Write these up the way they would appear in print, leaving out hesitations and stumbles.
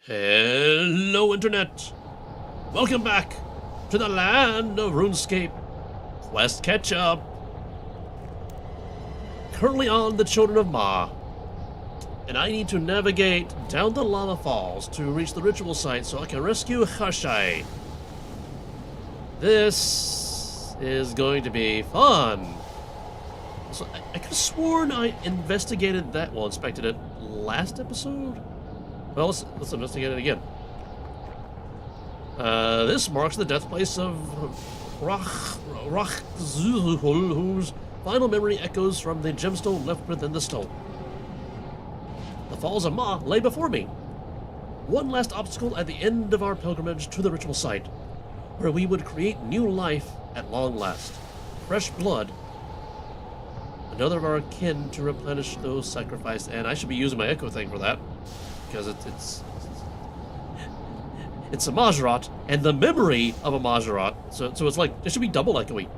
Hello, Internet! Welcome back to the land of Runescape. Quest Ketchup. Currently on the Children of Ma. And I need to navigate down the lava falls to reach the ritual site so I can rescue Kharshai. This is going to be fun. So I could have sworn I investigated that, well, inspected it last episode? Well, let's investigate it again. This marks the death place of Rachzul, whose final memory echoes from the gemstone left within the stone. The Falls of Ma lay before me. One last obstacle at the end of our pilgrimage to the ritual site, where we would create new life at long last. Fresh blood. Another of our kin to replenish those sacrificed, and I should be using my echo thing for that. Because it's a Majorat and the memory of a Majorat, so it's like it should be double echoey.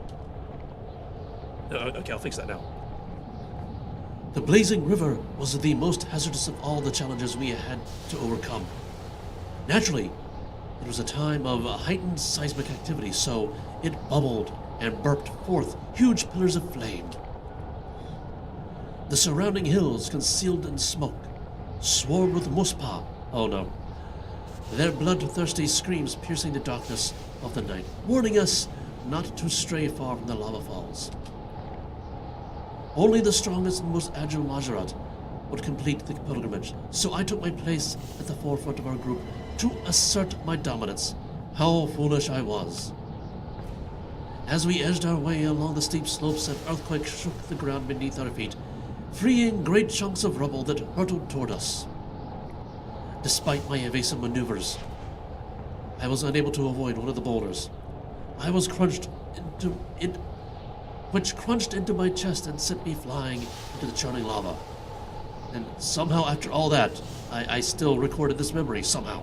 Okay, I'll fix that now. The blazing river was the most hazardous of all the challenges we had to overcome. Naturally, it was a time of heightened seismic activity, so it bubbled and burped forth huge pillars of flame. The surrounding hills, concealed in smoke, swarmed with Muspa. Oh no. Their bloodthirsty screams piercing the darkness of the night, warning us not to stray far from the lava falls. Only the strongest and most agile Majorat would complete the pilgrimage, so I took my place at the forefront of our group to assert my dominance. How foolish I was. As we edged our way along the steep slopes, an earthquake shook the ground beneath our feet, freeing great chunks of rubble that hurtled toward us. Despite my evasive maneuvers, I was unable to avoid one of the boulders. I was crunched into it which crunched into my chest and sent me flying into the churning lava. And somehow, after all that, I still recorded this memory, somehow.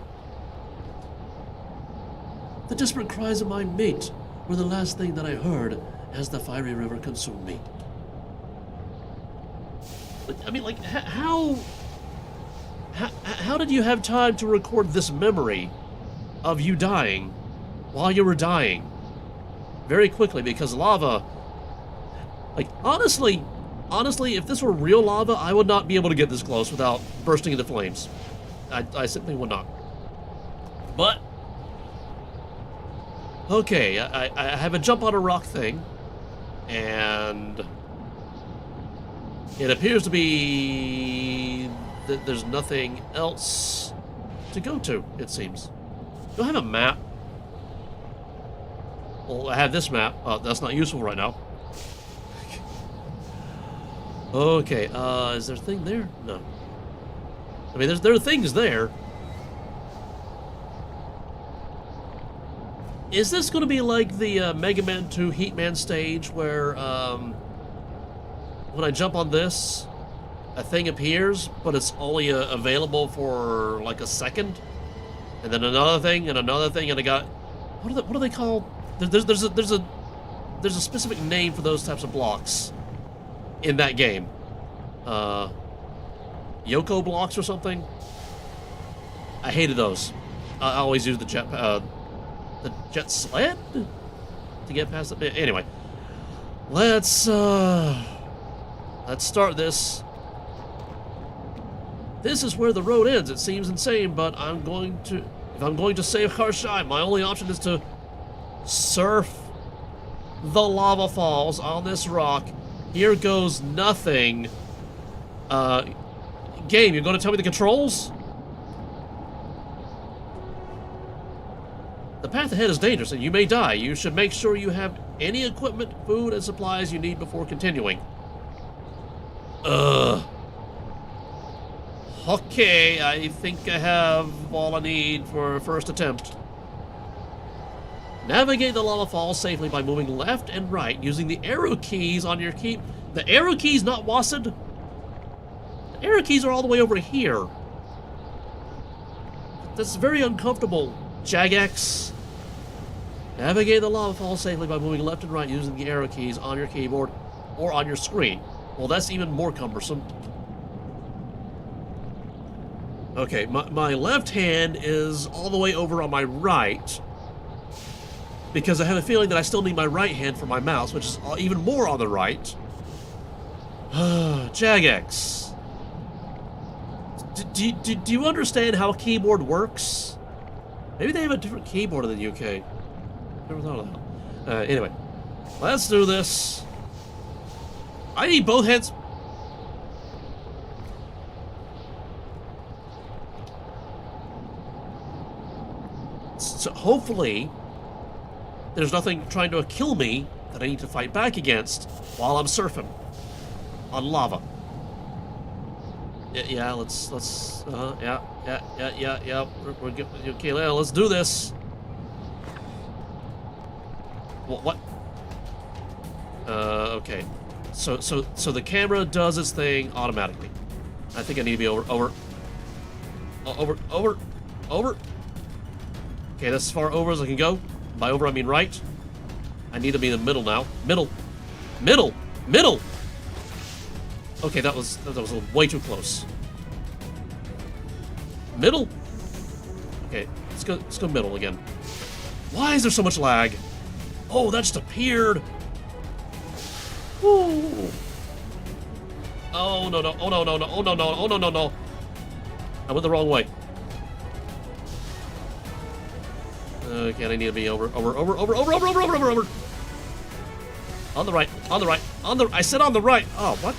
The desperate cries of my mate were the last thing that I heard as the fiery river consumed me. I mean, like, how did you have time to record this memory of you dying while you were dying very quickly? Because lava, like, honestly, if this were real lava, I would not be able to get this close without bursting into flames. I simply would not. But, okay, I have a jump on a rock thing, and it appears to be that there's nothing else to go to, it seems. Do I have a map? Well, I have this map. That's not useful right now. Okay, is there a thing there? No. I mean, there are things there. Is this going to be like the Mega Man 2 Heatman stage where when I jump on this, a thing appears, but it's only available for like a second, and then another thing, and another thing, and I got what are they called? There's a specific name for those types of blocks in that game. Yoko blocks or something. I hated those. I always used the jet sled to get past it. Anyway, let's start this. This is where the road ends. It seems insane, but if I'm going to save Kharshai, my only option is to surf the lava falls on this rock. Here goes nothing. Game, you're going to tell me the controls? The path ahead is dangerous and you may die. You should make sure you have any equipment, food, and supplies you need before continuing. Okay, I think I have all I need for a first attempt. Navigate the lava falls safely by moving left and right using the arrow keys on your key. The arrow keys, not WASD? The arrow keys are all the way over here. That's very uncomfortable, Jagex. Navigate the lava falls safely by moving left and right using the arrow keys on your keyboard or on your screen. Well, that's even more cumbersome. Okay, my left hand is all the way over on my right, because I have a feeling that I still need my right hand for my mouse, which is even more on the right. Jagex. Do you understand how a keyboard works? Maybe they have a different keyboard in the UK. Never thought of that. Anyway, let's do this. I need both hands. So hopefully, there's nothing trying to kill me that I need to fight back against while I'm surfing on lava. Yeah, let's yeah. We're good. Okay, let's do this. What? Okay. So the camera does its thing automatically. I think I need to be over. Okay, that's as far over as I can go. By over, I mean right. I need to be in the middle now. Middle. Okay, that was way too close. Middle. Okay, let's go middle again. Why is there so much lag? Oh, that just appeared. Ooh. Oh no. I went the wrong way. Okay, I need to be over. On the right. I said on the right. Oh, what?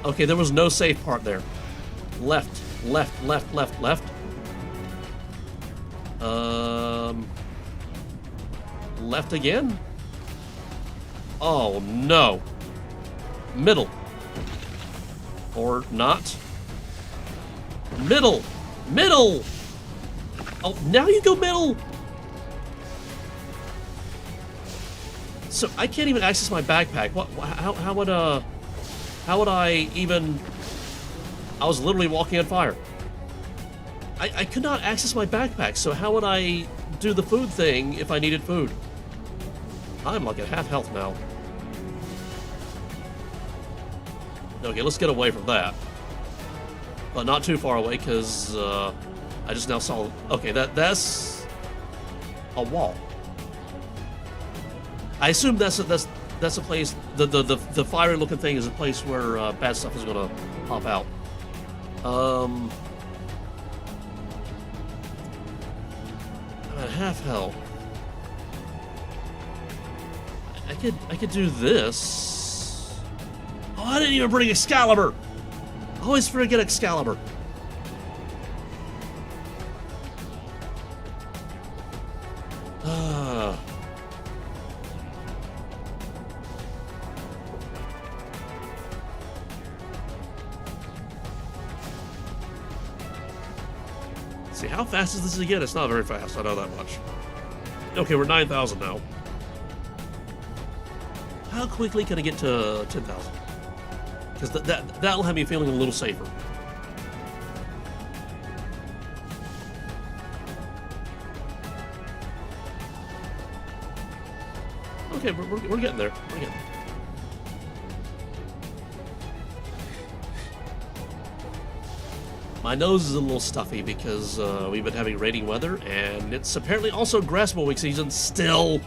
Okay, there was no safe part there. Left. Left again? Oh, no. Middle. Or not. Middle. Oh, now you go middle. So I can't even access my backpack. What? How would I even? I was literally walking on fire. I could not access my backpack. So how would I do the food thing if I needed food? I'm like at half health now. Okay, let's get away from that. But not too far away, because I just now saw... Okay, that's a wall. I assume that's a place... The fiery-looking thing is a place where bad stuff is going to pop out. I'm at half health. I could do this. Oh, I didn't even bring Excalibur. I always forget Excalibur. See, how fast is this again? It's not very fast, I know that much. Okay, we're 9,000 now. How quickly can I get to 10,000? Because that'll have me feeling a little safer. Okay, we're getting there. We're getting there. My nose is a little stuffy because we've been having raining weather, and it's apparently also grass mowing season still.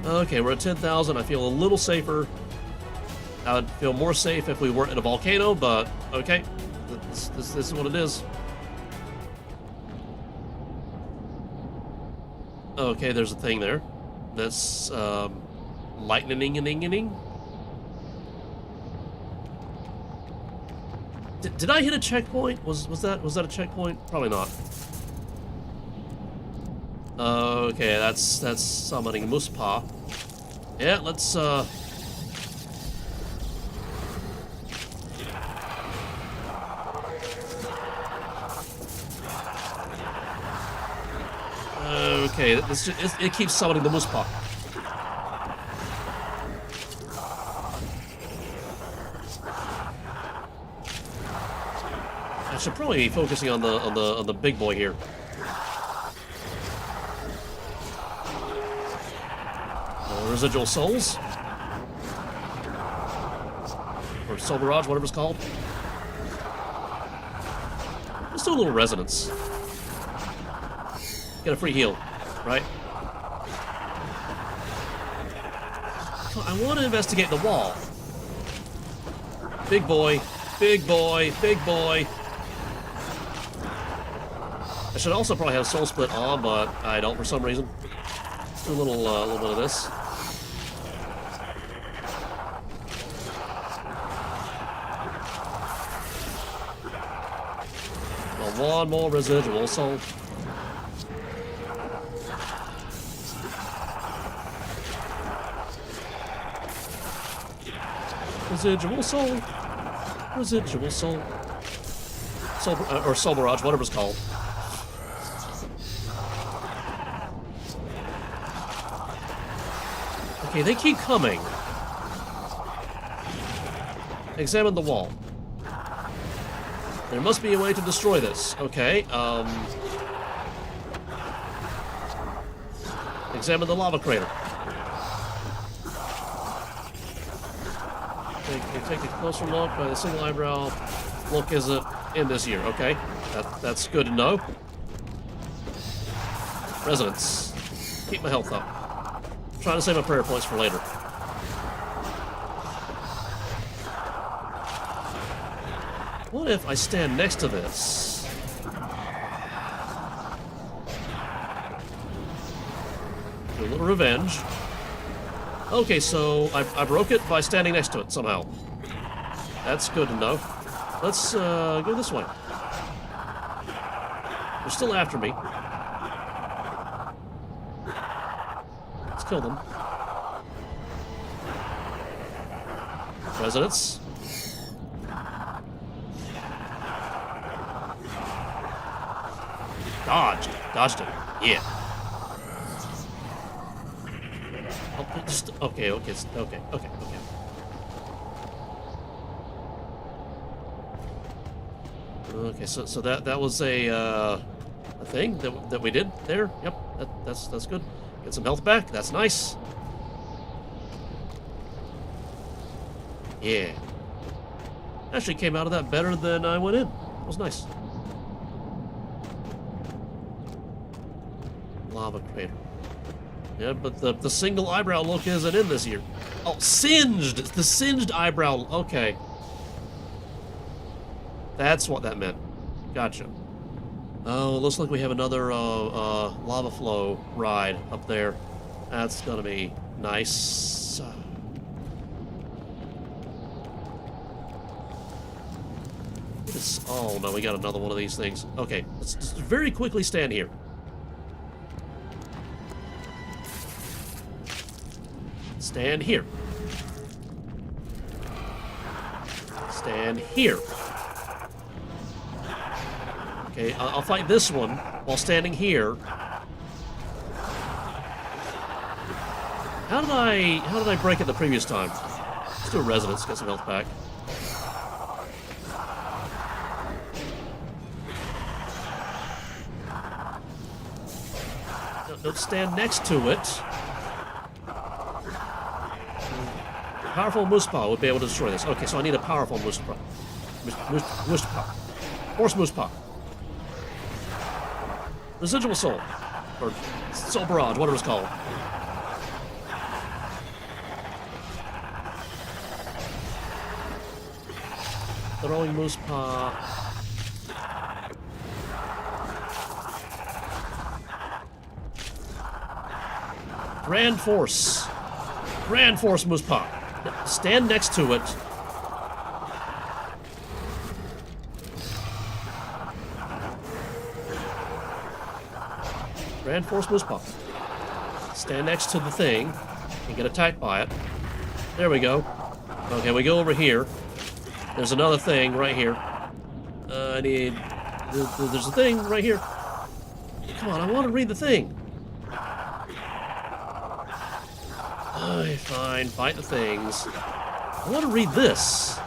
Okay, we're at 10,000. I feel a little safer. I would feel more safe if we weren't in a volcano, but okay. This is what it is. Okay, there's a thing there. That's lightning-ing. Did I hit a checkpoint? Was that a checkpoint? Probably not. Okay, that's summoning Muspa. Yeah, let's okay, it keeps summoning the Muspa. I should probably be focusing on the big boy here. Residual souls, or soul barrage, whatever it's called. Let's do a little resonance. Get a free heal, right? I want to investigate the wall. Big boy, big boy, big boy. I should also probably have soul split on, but I don't for some reason. Let's do a little bit of this. One more residual soul. Residual soul. Residual soul. Soul or soul barrage, whatever it's called. Okay, they keep coming. Examine the wall. There must be a way to destroy this. Okay, examine the lava crater. Take a closer look by the single eyebrow. Look isn't in this year. Okay, that's good to know. Resonance. Keep my health up. I'm trying to save my prayer points for later. What if I stand next to this? Do a little revenge. Okay, so I broke it by standing next to it somehow. That's good to know. Let's go this way. They're still after me. Let's kill them. Resonance. Dodged. Dodged it. Yeah. Oh, just, okay. Okay, so that was a thing that we did there. Yep, that's good. Get some health back. That's nice. Yeah. Actually came out of that better than I went in. That was nice. Lava crater. Yeah, but the single eyebrow look isn't in this year. Oh, singed! It's the singed eyebrow. Okay. That's what that meant. Gotcha. Oh, looks like we have another lava flow ride up there. That's gonna be nice. Oh no, we got another one of these things. Okay, let's just very quickly stand here. Stand here. Stand here. Okay, I'll fight this one while standing here. How did I break it the previous time? Let's do a resonance, get some health back. Don't stand next to it. Powerful moose paw would be able to destroy this. Okay, so I need a powerful moose paw. Moose paw. Horse moose paw. Residual soul. Or soul barrage, whatever it's called. Throwing moose paw. Grand Force. Grand Force moose paw. Stand next to it. Grand Force moose paw. Stand next to the thing and get attacked by it. There we go. Okay, we go over here. There's another thing right here. I need... There's a thing right here. Come on, I want to read the thing. Fine, fight the things. I want to read this.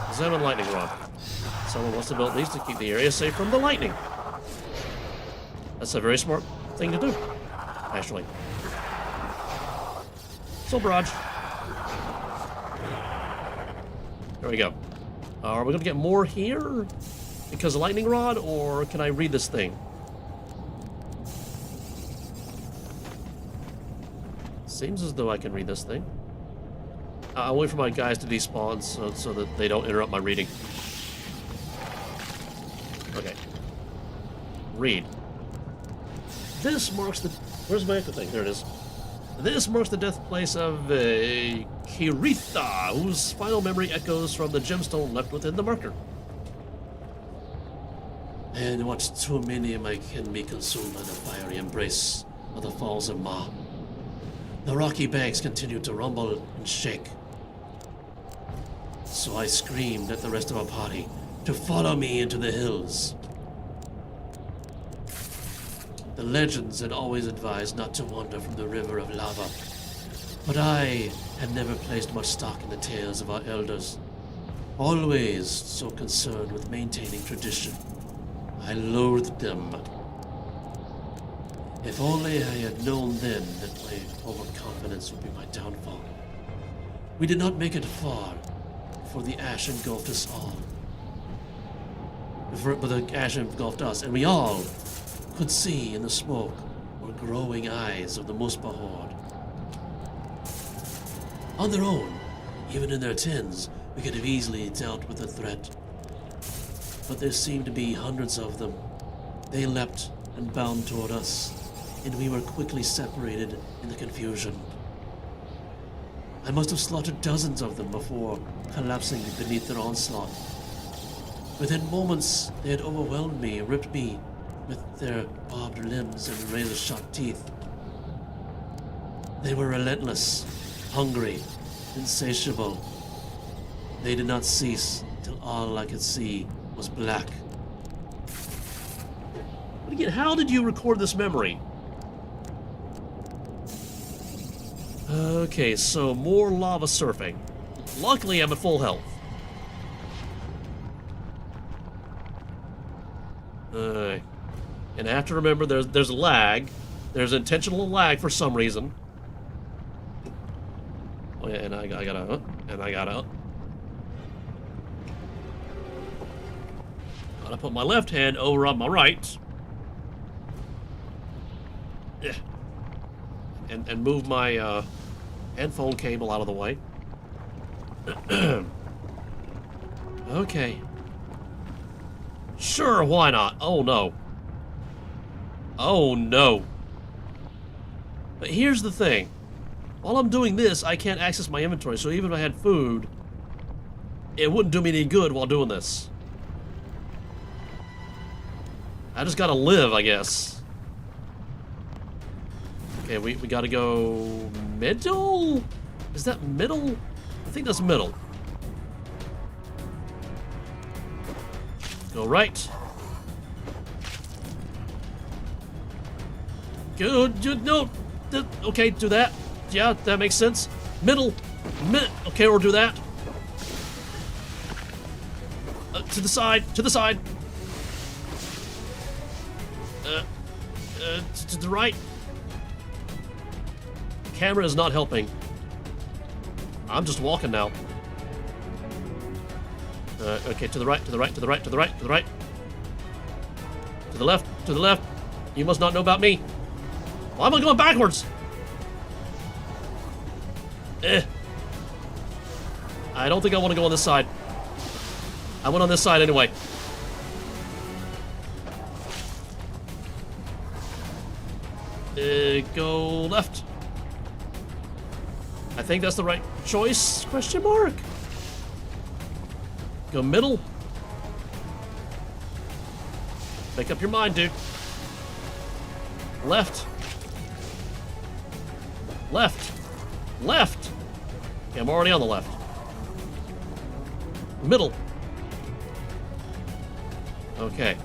Examine lightning rod. Someone must have built these to keep the area safe from the lightning. That's a very smart thing to do, actually. Soul barrage. There we go. Are we going to get more here because of lightning rod, or can I read this thing? Seems as though I can read this thing. I'll wait for my guys to despawn so that they don't interrupt my reading. Okay. Read. This marks the... Where's my echo thing? There it is. This marks the death place of Kiritha, whose final memory echoes from the gemstone left within the marker. And watched too many of my kin be consumed by the fiery embrace of the Falls of Ma. The rocky banks continued to rumble and shake. So I screamed at the rest of our party to follow me into the hills. The legends had always advised not to wander from the river of lava, but I had never placed much stock in the tales of our elders. Always so concerned with maintaining tradition, I loathed them. If only I had known then that my overconfidence would be my downfall. We did not make it far before the ash engulfed us all. But the ash engulfed us, and we all could see in the smoke were growing eyes of the Muspa horde. On their own, even in their tins, we could have easily dealt with the threat. But there seemed to be hundreds of them. They leapt and bounded toward us, and we were quickly separated in the confusion. I must have slaughtered dozens of them before collapsing beneath their onslaught. Within moments, they had overwhelmed me, ripped me with their barbed limbs and razor-sharp teeth. They were relentless, hungry, insatiable. They did not cease till all I could see was black But again, how did you record this memory? Okay, so more lava surfing. Luckily, I'm at full health. And I have to remember there's a lag. There's intentional lag for some reason. Oh yeah, and I gotta put my left hand over on my right. Yeah. And move my headphone cable out of the way. Okay. Sure, why not? Oh no. Oh no. But here's the thing. While I'm doing this, I can't access my inventory, so even if I had food, it wouldn't do me any good while doing this. I just gotta live, I guess. Okay, we gotta go middle? Is that middle? I think that's middle. Go right. Good, no. Okay, do that. Yeah, that makes sense. Middle. Okay, or do that. To the side. To the side. To the right. Camera is not helping. I'm just walking now. Okay, to the right, to the right, to the right, to the right, to the right. To the left, to the left. You must not know about me. Why am I going backwards? I don't think I want to go on this side. I went on this side anyway. Go left. I think that's the right choice, question mark. Go middle. Make up your mind, dude. Left. Left. Left. Okay, I'm already on the left. Middle. Okay.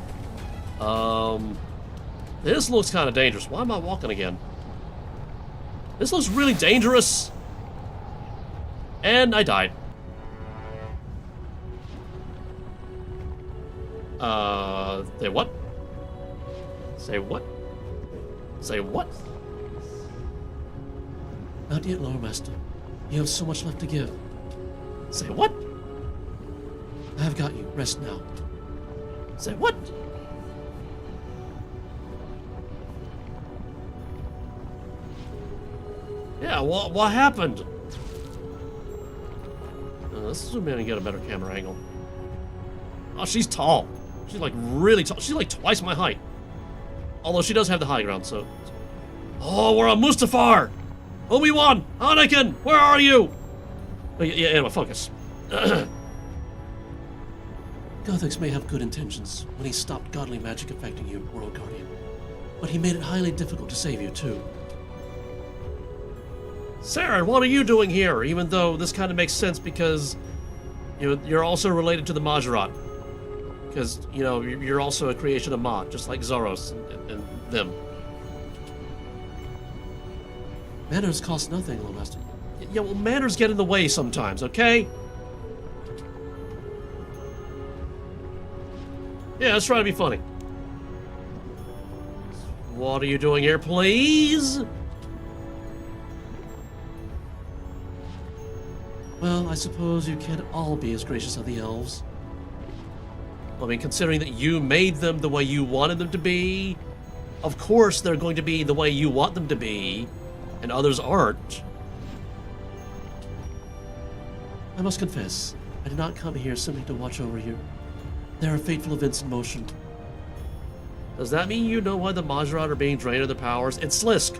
This looks kind of dangerous. Why am I walking again? This looks really dangerous. And I died. Say what? Say what? Say what? Not yet, Loremaster. You have so much left to give. Say what? I have got you. Rest now. Say what? Yeah, what happened? Let's zoom in and get a better camera angle. Oh, she's tall. She's like really tall. She's like twice my height. Although she does have the high ground, so... Oh, we're on Mustafar! Obi-Wan! Anakin! Where are you? Oh, yeah, anyway, focus. Gothix may have good intentions when he stopped godly magic affecting you, World Guardian. But he made it highly difficult to save you, too. Saren, what are you doing here? Even though this kind of makes sense because you're also related to the Majorat. Because, you know, you're also a creation of Ma, just like Zoros and them. Manners cost nothing, Loremaster. Yeah, well, manners get in the way sometimes, okay? Yeah, let's try to be funny. What are you doing here, please? Well, I suppose you can't all be as gracious of the elves. I mean, considering that you made them the way you wanted them to be, of course they're going to be the way you want them to be, and others aren't. I must confess, I did not come here simply to watch over you. There are fateful events in motion. Does that mean you know why the Majorat are being drained of their powers? It's Slisk.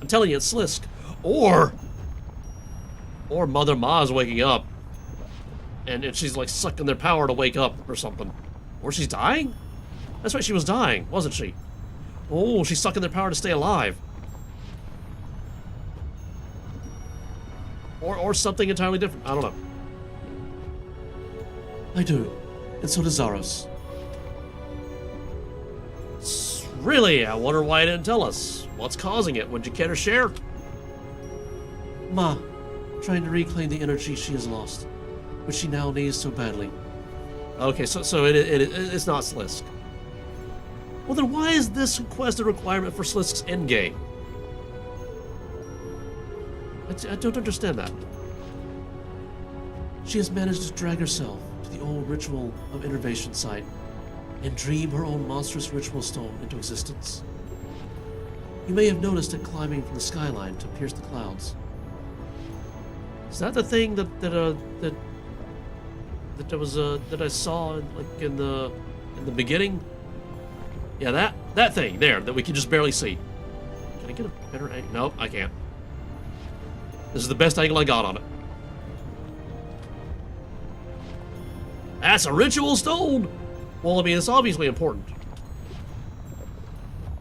I'm telling you, it's Slisk. Or Mother Ma's waking up, and she's like sucking their power to wake up or something. Or she's dying? That's right, she was dying, wasn't she? Oh, she's sucking their power to stay alive. Or something entirely different. I don't know. I do, and so does Zaros. Really? I wonder why you didn't tell us. What's causing it? Would you care to share? Ma, trying to reclaim the energy she has lost, which she now needs so badly. Okay, so it's not Slisk. Well, then why is this quest a requirement for Slisk's endgame? I don't understand that. She has managed to drag herself to the old ritual of innervation site and dream her own monstrous ritual stone into existence. You may have noticed it climbing from the skyline to pierce the clouds. Is that the thing that I saw in the beginning? Yeah, that thing there that we can just barely see. Can I get a better angle? Nope, I can't. This is the best angle I got on it. That's a ritual stone! Well, I mean, it's obviously important.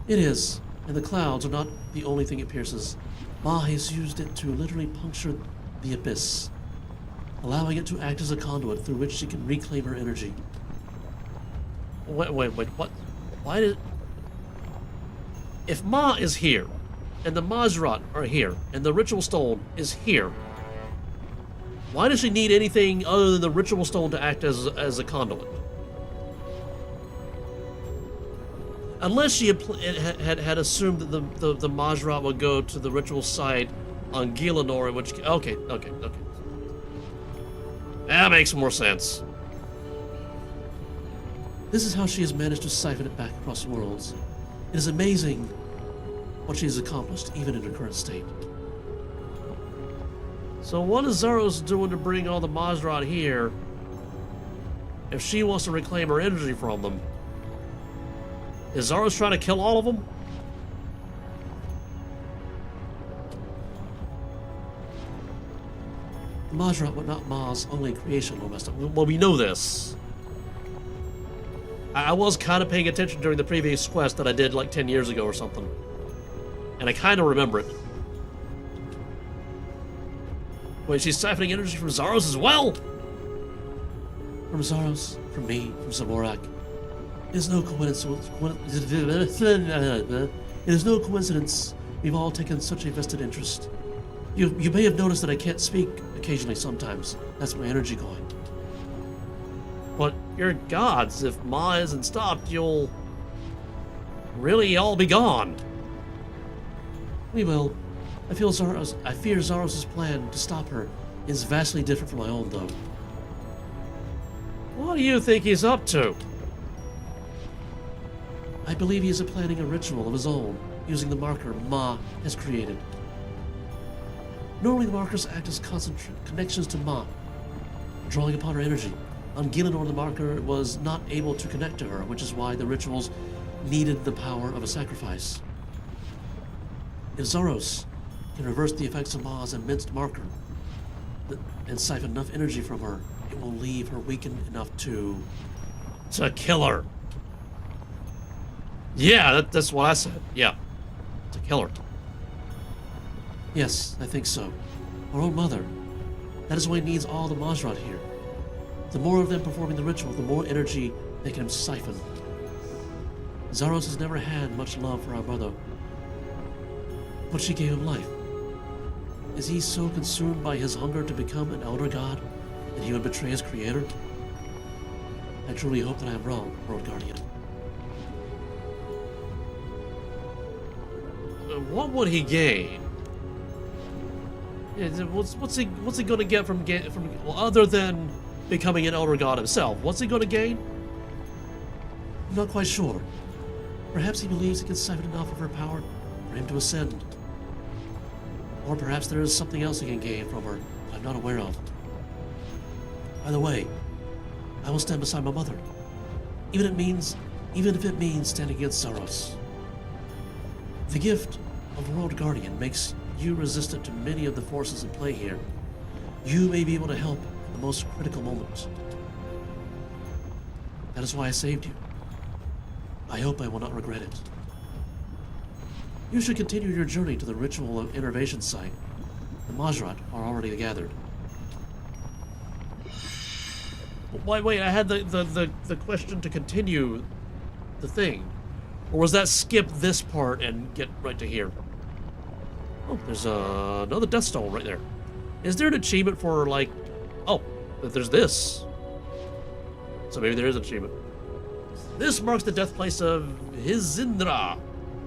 It is, and the clouds are not the only thing it pierces. Ma has used it to literally puncture the abyss, allowing it to act as a conduit through which she can reclaim her energy. Wait, what? Why did... If Ma is here, and the Mazrat are here, and the ritual stone is here, why does she need anything other than the ritual stone to act as a conduit? Unless she had assumed that the Mazrat would go to the ritual site on Gilanor, in which... Okay. That makes more sense. This is how she has managed to siphon it back across worlds. It is amazing what she has accomplished, even in her current state. So what is Zaros doing to bring all the Mazrat here if she wants to reclaim her energy from them? Is Zaros trying to kill all of them? The Mazrat were not Ma's only creation, Loremaster. Well, we know this. I was kind of paying attention during the previous quest that I did like 10 years ago or something. And I kind of remember it. Wait, she's siphoning energy from Zaros as well? From Zaros, from me, from Zemouregal. It is no coincidence. It is no coincidence we've all taken such a vested interest. You may have noticed that I can't speak occasionally sometimes. That's my energy going. But you're gods. If Ma isn't stopped, you'll really all be gone. We will. I fear Zaros' plan to stop her is vastly different from my own, though. What do you think he's up to? I believe he is planning a ritual of his own, using the marker Ma has created. Normally the markers act as connections to Ma, drawing upon her energy. On Gilanor, the marker was not able to connect to her, which is why the rituals needed the power of a sacrifice. If Zaros can reverse the effects of Ma's immense marker and siphon enough energy from her, it will leave her weakened enough to kill her. Yeah, that's what I said. Yeah, to kill her. Yes, I think so. Our own mother. That is why he needs all the Mazrat here. The more of them performing the ritual, the more energy they can siphon. Zaros has never had much love for our mother, but she gave him life. Is he so consumed by his hunger to become an elder god that he would betray his creator? I truly hope that I am wrong, World Guardian. What would he gain? What's he going to get from other than becoming an elder god himself? What's he going to gain? I'm not quite sure. Perhaps he believes he can siphon enough of her power for him to ascend. Or perhaps there is something else he can gain from her that I'm not aware of. By the way, I will stand beside my mother, even if it means standing against Zaros. The gift of World Guardian makes you resistant to many of the forces in play here. You may be able to help at the most critical moments. That is why I saved you. I hope I will not regret it. You should continue your journey to the ritual of innervation site. The Mazrat are already gathered. Wait, I had the question to continue the thing. Or was that skip this part and get right to here? Oh, there's another Death Stone right there. Is there an achievement for, like... Oh, there's this. So maybe there is an achievement. This marks the death place of Hizindra,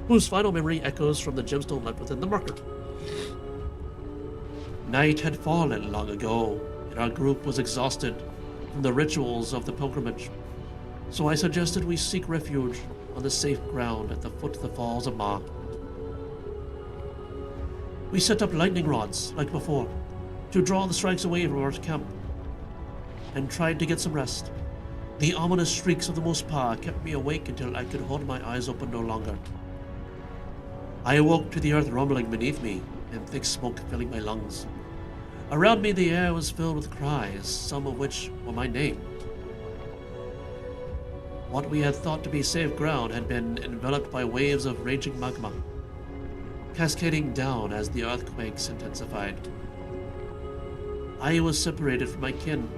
whose final memory echoes from the gemstone left within the marker. Night had fallen long ago, and our group was exhausted from the rituals of the pilgrimage. So I suggested we seek refuge on the safe ground at the foot of the Falls of Ma. We set up lightning rods, like before, to draw the strikes away from our camp, and tried to get some rest. The ominous shrieks of the Muspa kept me awake until I could hold my eyes open no longer. I awoke to the earth rumbling beneath me and thick smoke filling my lungs. Around me the air was filled with cries, some of which were my name. What we had thought to be safe ground had been enveloped by waves of raging magma, cascading down as the earthquakes intensified. I was separated from my kin,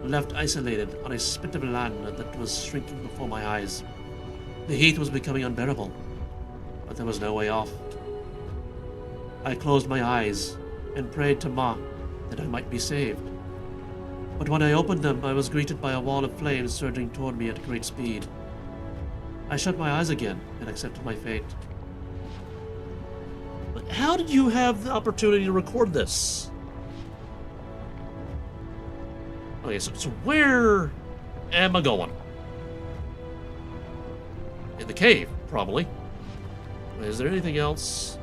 left isolated on a spit of land that was shrinking before my eyes. The heat was becoming unbearable, but there was no way off. I closed my eyes and prayed to Ma that I might be saved. But when I opened them, I was greeted by a wall of flames surging toward me at great speed. I shut my eyes again and accepted my fate. But how did you have the opportunity to record this? Okay, so where am I going? In the cave, probably. Is there anything else?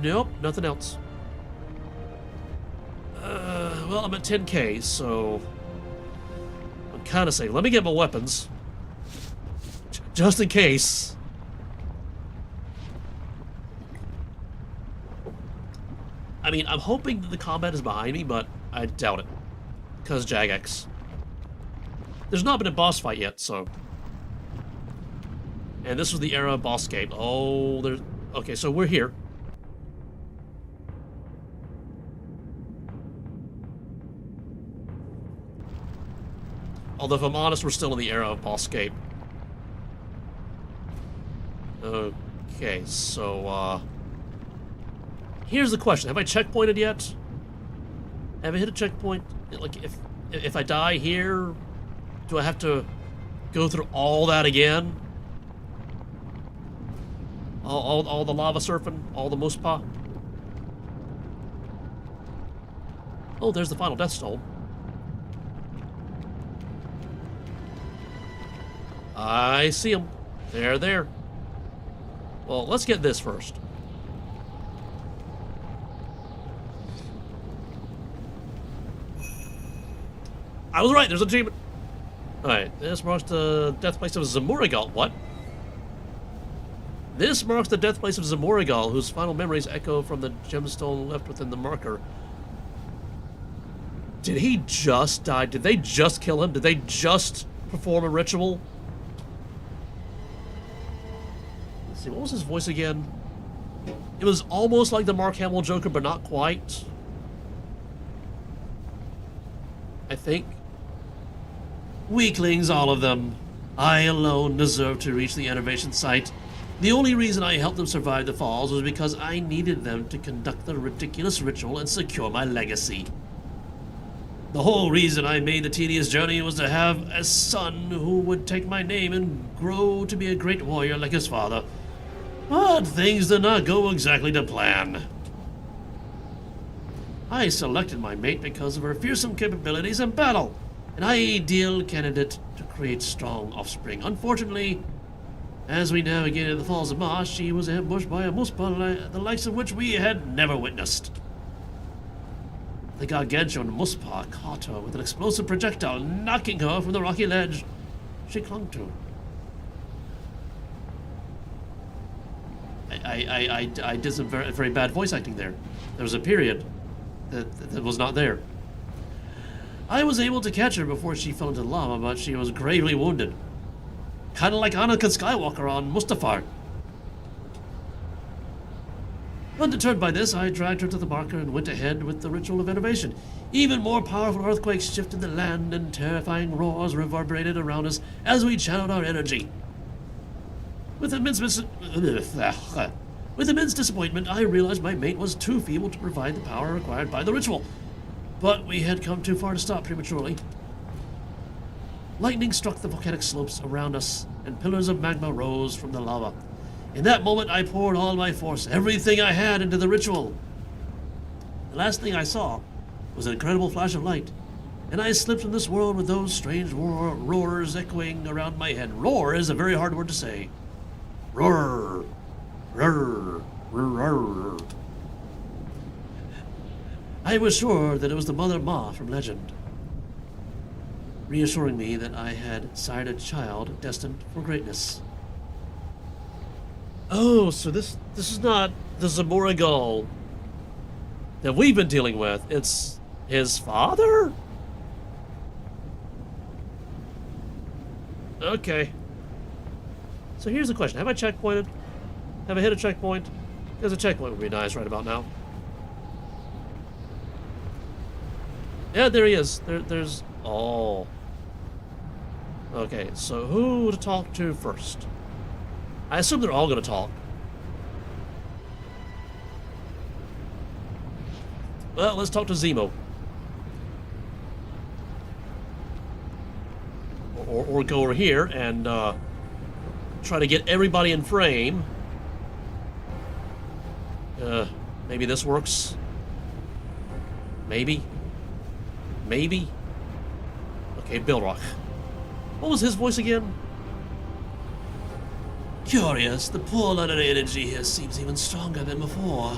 Nope, nothing else. Well, I'm at 10k, so I'm kind of safe. Let me get my weapons, just in case. I mean, I'm hoping that the combat is behind me, but I doubt it, because Jagex. There's not been a boss fight yet, so. And this was the era of Bosscape. Oh, there's... Okay, so we're here. Although, if I'm honest, we're still in the era of Bosscape. Okay, so, here's the question. Have I checkpointed yet? Have I hit a checkpoint? Like, if I die here, do I have to go through all that again? All the lava surfing? All the Muspa? Oh, there's the final Death Stone. I see them. They're there. Well, let's get this first. I was right, there's an achievement. Alright, this marks the death place of Zemouregal. What? This marks the death place of Zemouregal, whose final memories echo from the gemstone left within the marker. Did he just die? Did they just kill him? Did they just perform a ritual? Let's see, what was his voice again? It was almost like the Mark Hamill Joker, but not quite. I think. Weaklings, all of them. I alone deserve to reach the innovation site. The only reason I helped them survive the falls was because I needed them to conduct the ridiculous ritual and secure my legacy. The whole reason I made the tedious journey was to have a son who would take my name and grow to be a great warrior like his father. But things did not go exactly to plan. I selected my mate because of her fearsome capabilities in battle, an ideal candidate to create strong offspring. Unfortunately, as we navigated the Falls of Ma, she was ambushed by a Muspa the likes of which we had never witnessed. The gargantuan Muspa caught her with an explosive projectile, knocking her from the rocky ledge she clung to. I did some very bad voice acting there. There was a period that was not there. I was able to catch her before she fell into the lava, but she was gravely wounded. Kind of like Anakin Skywalker on Mustafar. Undeterred by this, I dragged her to the marker and went ahead with the ritual of innovation. Even more powerful earthquakes shifted the land, and terrifying roars reverberated around us as we channeled our energy. With immense disappointment, I realized my mate was too feeble to provide the power required by the ritual. But we had come too far to stop prematurely. Lightning struck the volcanic slopes around us, and pillars of magma rose from the lava. In that moment, I poured all my force, everything I had, into the ritual. The last thing I saw was an incredible flash of light, and I slipped from this world with those strange roars echoing around my head. Roar is a very hard word to say. Roar. Roar. Roar. I was sure that it was the Mother Ma from legend, reassuring me that I had sired a child destined for greatness. Oh, so this is not the Zemouregal that we've been dealing with. It's his father? Okay. So here's the question. Have I checkpointed? Have I hit a checkpoint? Because a checkpoint would be nice right about now. Yeah, there he is. There's... Oh. Okay, so who to talk to first? I assume they're all going to talk. Well, let's talk to Zemo. Or go over here and try to get everybody in frame. Maybe this works. Maybe. Maybe. Okay, Bilrock. What was his voice again? Curious, the pull on our energy here seems even stronger than before.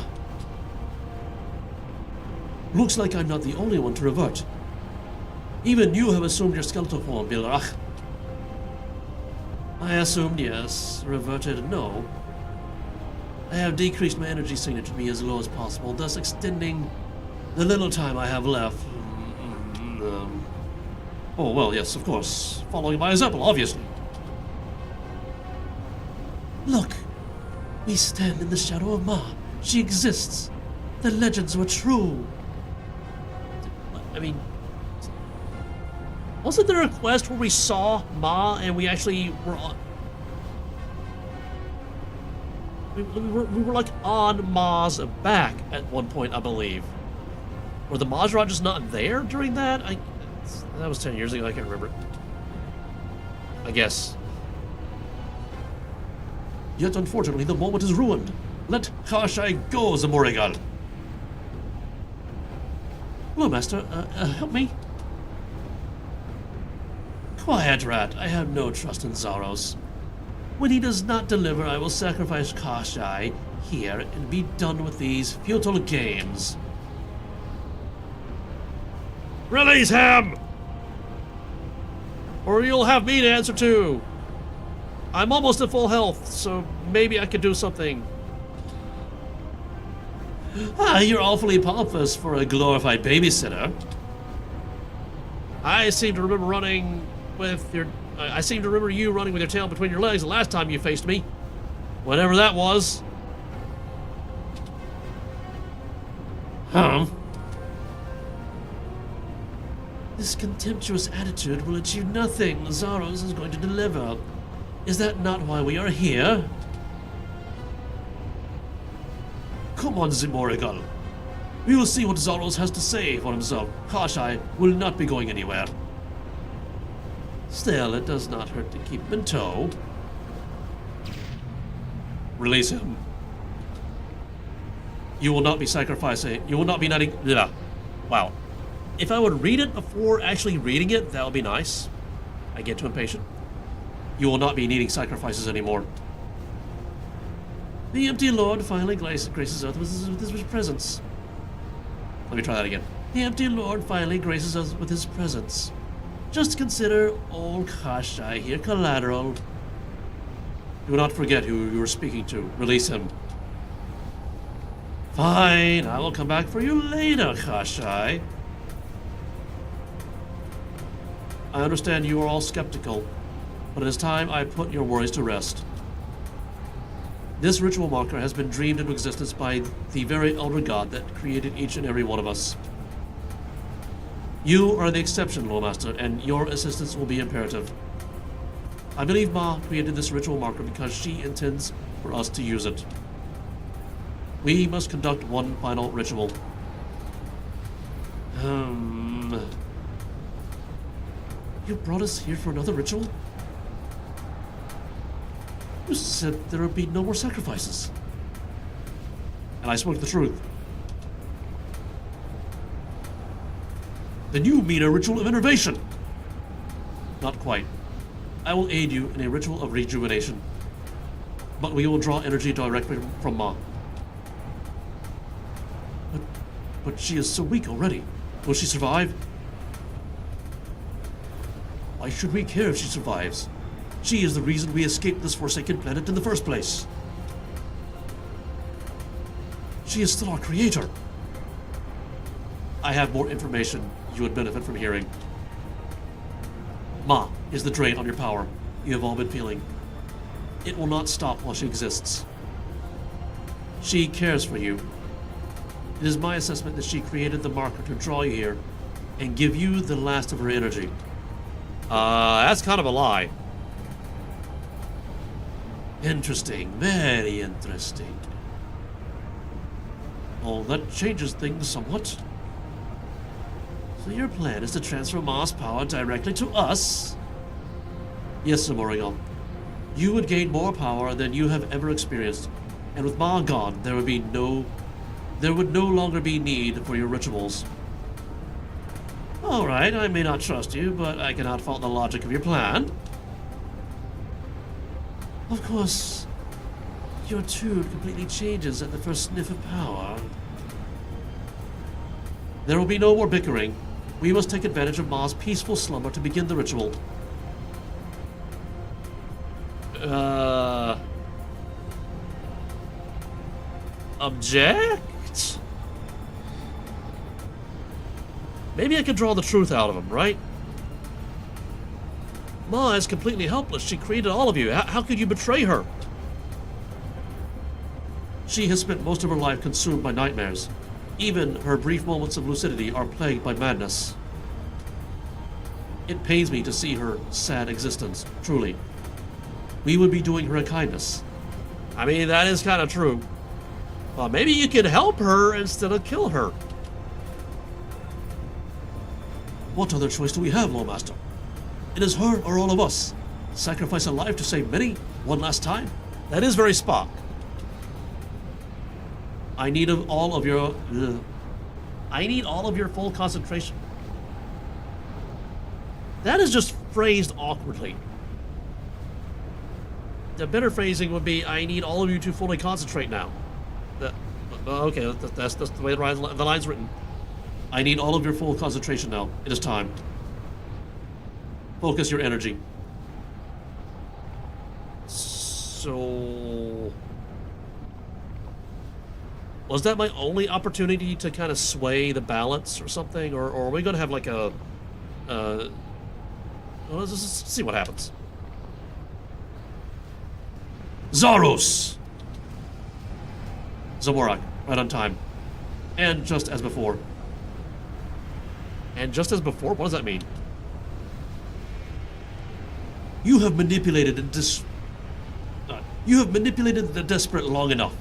Looks like I'm not the only one to revert. Even you have assumed your skeletal form, Bilrach. I assumed yes, reverted no. I have decreased my energy signature to be as low as possible, thus extending the little time I have left. Oh, well, yes, of course. Following my example, obviously. Look, we stand in the shadow of Ma. She exists. The legends were true. I mean, wasn't there a quest where we saw Ma and we actually were on... We were like on Ma's back at one point, I believe. Were the Majorot just not there during that? That was 10 years ago, I can't remember. I guess. Yet unfortunately, the moment is ruined. Let Kharshai go, Zemouregal. Loremaster, help me. Quiet, rat. I have no trust in Zaros. When he does not deliver, I will sacrifice Kharshai here and be done with these futile games. Release him! Or you'll have me to answer to. I'm almost at full health, so maybe I could do something. You're awfully pompous for a glorified babysitter. I seem to remember I seem to remember you running with your tail between your legs the last time you faced me. Whatever that was. This contemptuous attitude will achieve nothing Zaros is going to deliver. Is that not why we are here? Come on, Zemouregal. We will see what Zaros has to say for himself. Kharshai will not be going anywhere. Still, it does not hurt to keep him in tow. Release him. You will not be sacrificing. You will not be netting. Wow. If I would read it before actually reading it, that would be nice. I get too impatient. You will not be needing sacrifices anymore. The empty Lord finally graces us with his presence. Let me try that again. The empty Lord finally graces us with his presence. Just consider old Kharshai here collateral. Do not forget who you are speaking to. Release him. Fine, I will come back for you later, Kharshai. I understand you are all skeptical, but it is time I put your worries to rest. This ritual marker has been dreamed into existence by the very elder god that created each and every one of us. You are the exception, Loremaster, and your assistance will be imperative. I believe Ma created this ritual marker because she intends for us to use it. We must conduct one final ritual. You brought us here for another ritual? You said there would be no more sacrifices. And I spoke the truth. Then you mean a ritual of innervation? Not quite. I will aid you in a ritual of rejuvenation. But we will draw energy directly from Ma. But she is so weak already. Will she survive? Why should we care if she survives? She is the reason we escaped this forsaken planet in the first place. She is still our creator. I have more information you would benefit from hearing. Ma is the drain on your power you have all been feeling. It will not stop while she exists. She cares for you. It is my assessment that she created the marker to draw you here and give you the last of her energy. That's kind of a lie. Interesting, very interesting. Oh, that changes things somewhat. So your plan is to transfer Ma's power directly to us? Yes, Zemouregal. You would gain more power than you have ever experienced, and with Ma gone, there would no longer be need for your rituals. All right, I may not trust you, but I cannot fault the logic of your plan. Of course, your tune completely changes at the first sniff of power. There will be no more bickering. We must take advantage of Ma's peaceful slumber to begin the ritual. Object? Maybe I could draw the truth out of him, right? Ma is completely helpless. She created all of you. How could you betray her? She has spent most of her life consumed by nightmares. Even her brief moments of lucidity are plagued by madness. It pains me to see her sad existence, truly. We would be doing her a kindness. I mean, that is kind of true. Well, maybe you could help her instead of kill her. What other choice do we have, Loremaster? It is her or all of us. Sacrifice a life to save many, one last time. That is very Spock. I need all of your full concentration. That is just phrased awkwardly. The better phrasing would be, I need all of you to fully concentrate now. Okay, that's the way the line's written. I need all of your full concentration now. It is time. Focus your energy. So... was that my only opportunity to kind of sway the balance or something? Or are we going to have like a... well, let's just see what happens. Zaros! Zemouregal, right on time. And just as before. And just as before? What does that mean? You have manipulated the desperate long enough,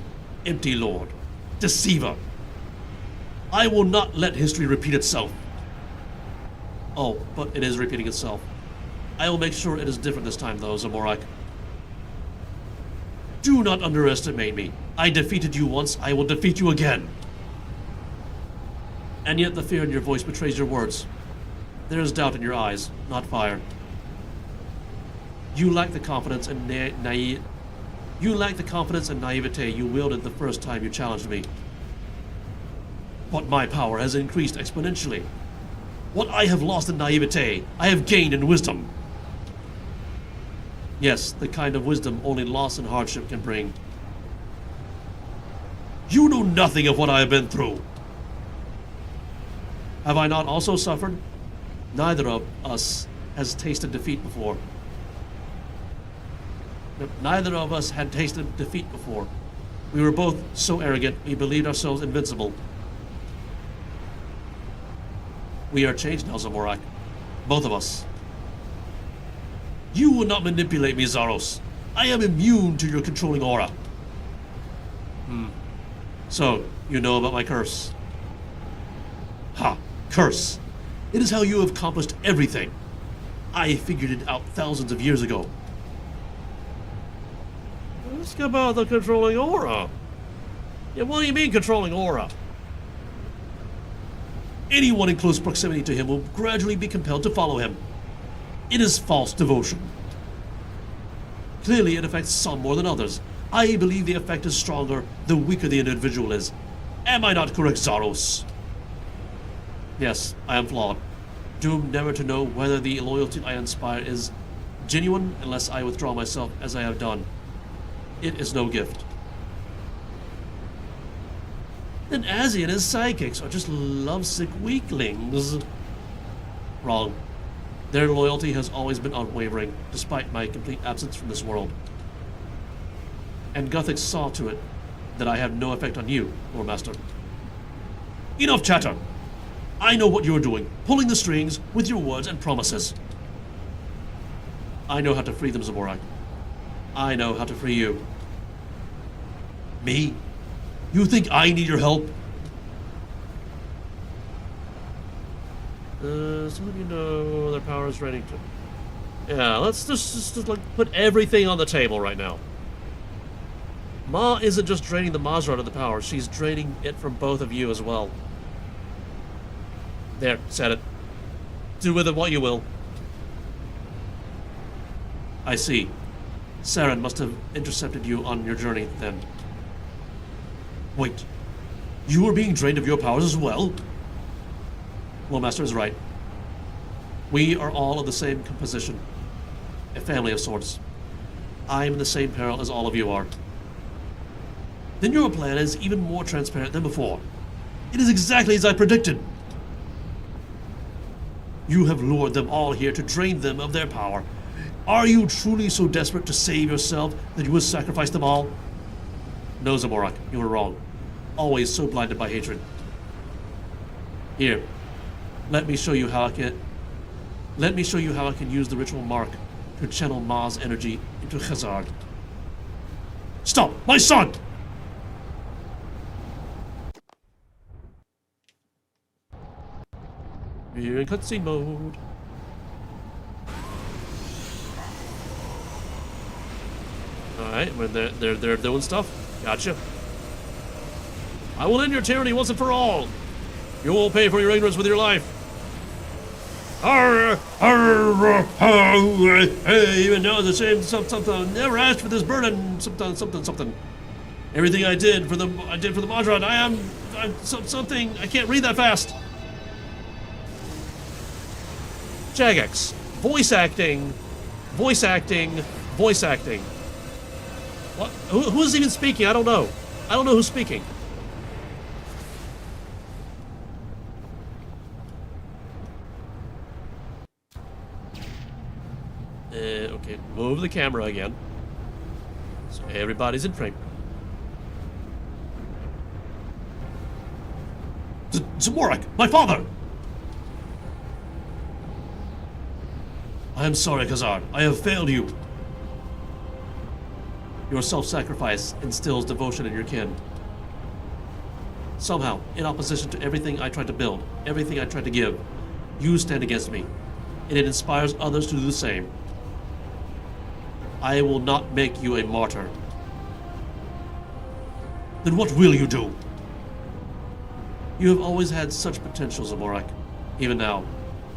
empty lord. Deceiver. I will not let history repeat itself. Oh, but it is repeating itself. I will make sure it is different this time, though, Zemouregal. Do not underestimate me. I defeated you once, I will defeat you again. And yet the fear in your voice betrays your words. There is doubt in your eyes, not fire. You lack the confidence and naivete you wielded the first time you challenged me. But my power has increased exponentially. What I have lost in naivete, I have gained in wisdom. Yes, the kind of wisdom only loss and hardship can bring. You know nothing of what I have been through. Have I not also suffered? Neither of us has tasted defeat before. But neither of us had tasted defeat before. We were both so arrogant, we believed ourselves invincible. We are changed now, Zemouregal. Both of us. You will not manipulate me, Zaros. I am immune to your controlling aura. So, you know about my curse. Ha! Curse! It is how you have accomplished everything. I figured it out thousands of years ago. Ask about the controlling aura. Yeah, what do you mean controlling aura? Anyone in close proximity to him will gradually be compelled to follow him. It is false devotion. Clearly it affects some more than others. I believe the effect is stronger the weaker the individual is. Am I not correct, Zaros? Yes, I am flawed. Doomed never to know whether the loyalty I inspire is genuine unless I withdraw myself as I have done. It is no gift. Then Azzy and his sidekicks are just lovesick weaklings. Wrong. Their loyalty has always been unwavering, despite my complete absence from this world. And Guthix saw to it that I have no effect on you, Loremaster. Enough chatter! I know what you are doing, pulling the strings with your words and promises. I know how to free them, Zemouregal. I know how to free you. Me? You think I need your help? Some of you know their power is draining to... Yeah, let's just like put everything on the table right now. Ma isn't just draining the Mazrod of the power, she's draining it from both of you as well. There, said it. Do with it what you will. I see. Saren must have intercepted you on your journey, then. Wait. You are being drained of your powers as well? Loremaster is right. We are all of the same composition. A family of sorts. I am in the same peril as all of you are. Then your plan is even more transparent than before. It is exactly as I predicted. You have lured them all here to drain them of their power. Are you truly so desperate to save yourself that you would sacrifice them all? No, Zemouregal, you were wrong. Always so blinded by hatred. Here, let me show you how I can use the ritual mark to channel Ma's energy into Khazard. Stop, my son! We're in cutscene mode. Alright, when they're doing stuff. Gotcha. I will end your tyranny once and for all. You will pay for your ignorance with your life. Even though the same something never asked for this burden, something. Everything I did for the Mazrod, I'm something I can't read that fast. Jagex. Voice acting. What? Who is even speaking? I don't know. I don't know who's speaking. Okay, move the camera again. So everybody's in frame. Zemouregal, my father! I am sorry, Khazard. I have failed you. Your self-sacrifice instills devotion in your kin. Somehow, in opposition to everything I tried to build, everything I tried to give, you stand against me, and it inspires others to do the same. I will not make you a martyr. Then what will you do? You have always had such potential, Zemouregal. Even now,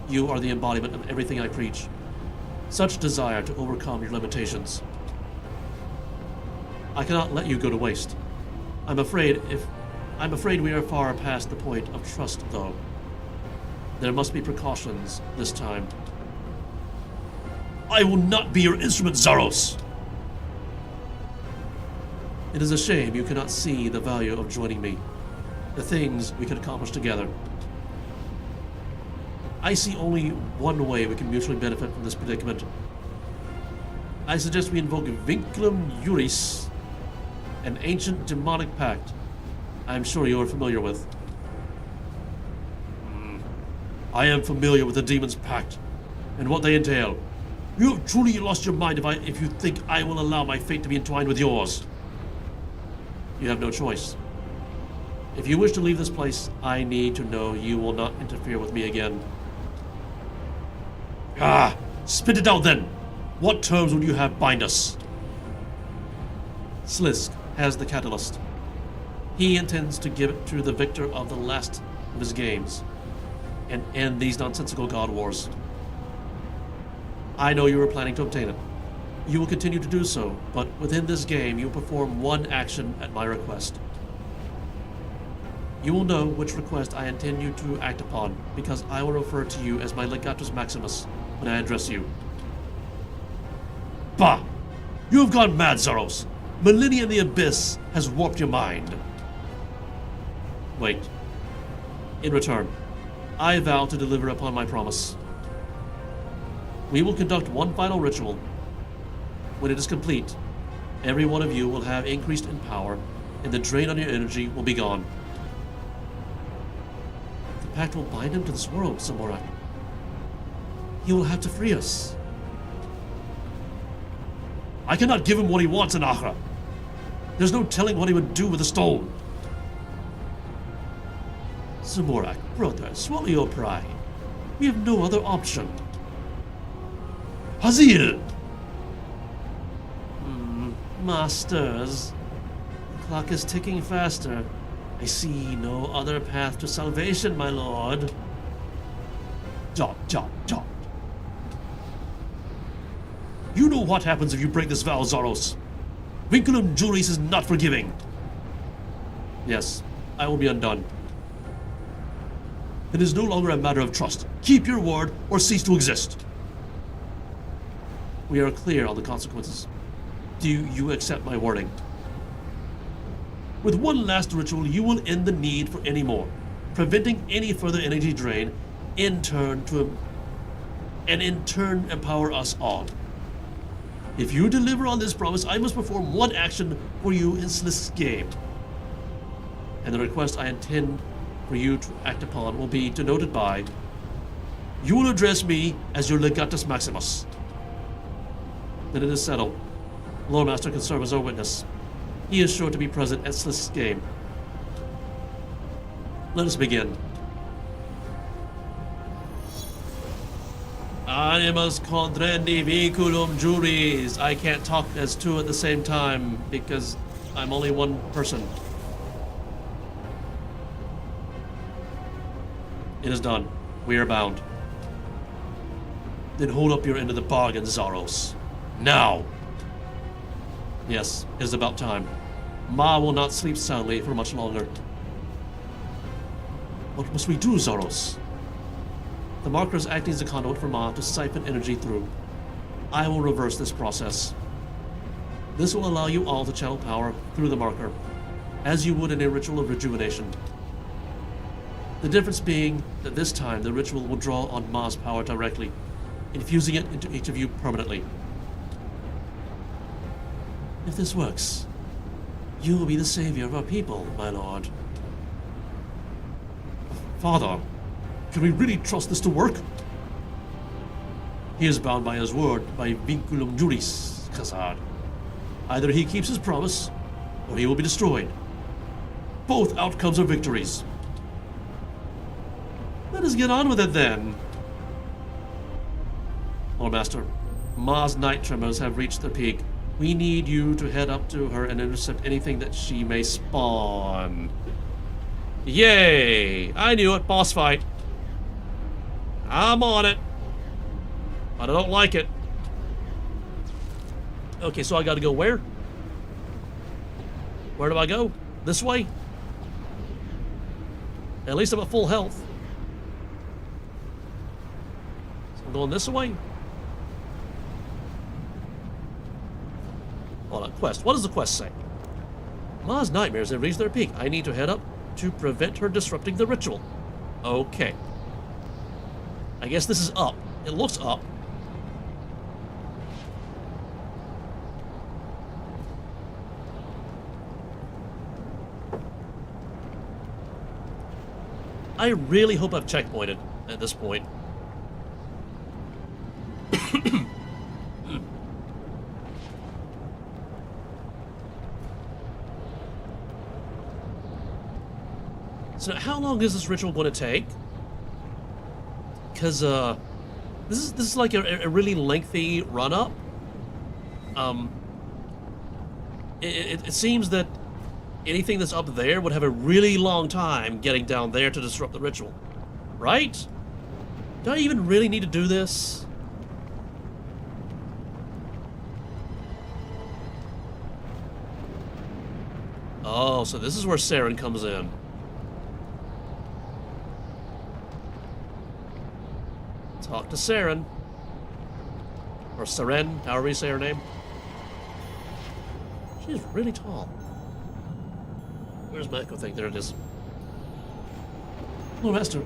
you are the embodiment of everything I preach. Such desire to overcome your limitations. I cannot let you go to waste. I'm afraid we are far past the point of trust, though. There must be precautions this time. I will not be your instrument, Zaros! It is a shame you cannot see the value of joining me. The things we could accomplish together. I see only one way we can mutually benefit from this predicament. I suggest we invoke Vinculum Juris, an ancient demonic pact I'm sure you are familiar with. I am familiar with the Demon's Pact and what they entail. You have truly lost your mind if you think I will allow my fate to be entwined with yours. You have no choice. If you wish to leave this place, I need to know you will not interfere with me again. Ah, spit it out then! What terms would you have bind us? Slisk has the catalyst. He intends to give it to the victor of the last of his games and end these nonsensical god wars. I know you are planning to obtain it. You will continue to do so, but within this game you will perform one action at my request. You will know which request I intend you to act upon, because I will refer to you as my Legatus Maximus when I address you. Bah! You have gone mad, Zaros! Millennia in the Abyss has warped your mind. Wait. In return, I vow to deliver upon my promise. We will conduct one final ritual. When it is complete, every one of you will have increased in power, and the drain on your energy will be gone. The pact will bind him to this world, Zemouregal. He will have to free us. I cannot give him what he wants in Akhra. There's no telling what he would do with the stone. Zemouregal, brother, swallow your pride. We have no other option. Hazil! Masters, the clock is ticking faster. I see no other path to salvation, my lord. Jot. You know what happens if you break this vow, Zaros. Vinculum Juris is not forgiving. Yes, I will be undone. It is no longer a matter of trust. Keep your word or cease to exist. We are clear on the consequences. Do you accept my wording? With one last ritual, you will end the need for any more, preventing any further energy drain, in turn empower us all. If you deliver on this promise, I must perform one action for you in Slisk's game. And the request I intend for you to act upon will be denoted by, you will address me as your Legatus Maximus. Then it is settled. Loremaster can serve as our witness. He is sure to be present at Slisk's game. Let us begin. Animas contrandi vinculum juris. I can't talk as two at the same time because I'm only one person. It is done. We are bound. Then hold up your end of the bargain, Zaros. Now! Yes, it is about time. Ma will not sleep soundly for much longer. What must we do, Zaros? The marker is acting as a conduit for Ma to siphon energy through. I will reverse this process. This will allow you all to channel power through the marker, as you would in a ritual of rejuvenation. The difference being that this time the ritual will draw on Ma's power directly, infusing it into each of you permanently. If this works, you will be the savior of our people, my lord. Father, can we really trust this to work? He is bound by his word, by vinculum juris, Khazad. Either he keeps his promise, or he will be destroyed. Both outcomes are victories. Let us get on with it then. Loremaster, Ma's night tremors have reached their peak. We need you to head up to her and intercept anything that she may spawn. Yay! I knew it, boss fight. I'm on it. But I don't like it. Okay, so I gotta go where? Where do I go? This way? At least I'm at full health. So I'm going this way? Hold on, quest. What does the quest say? Ma's nightmares have reached their peak. I need to head up to prevent her disrupting the ritual. Okay. I guess this is up. It looks up. I really hope I've checkpointed at this point. So how long is this ritual going to take? Because this is like a really lengthy run up. It seems that anything that's up there would have a really long time getting down there to disrupt the ritual, right? Do I even really need to do this? Oh, so this is where Saren comes in. Talk to Saren. Or Saren, however you say her name. She's really tall. Where's my echo thing? There it is. Loremaster.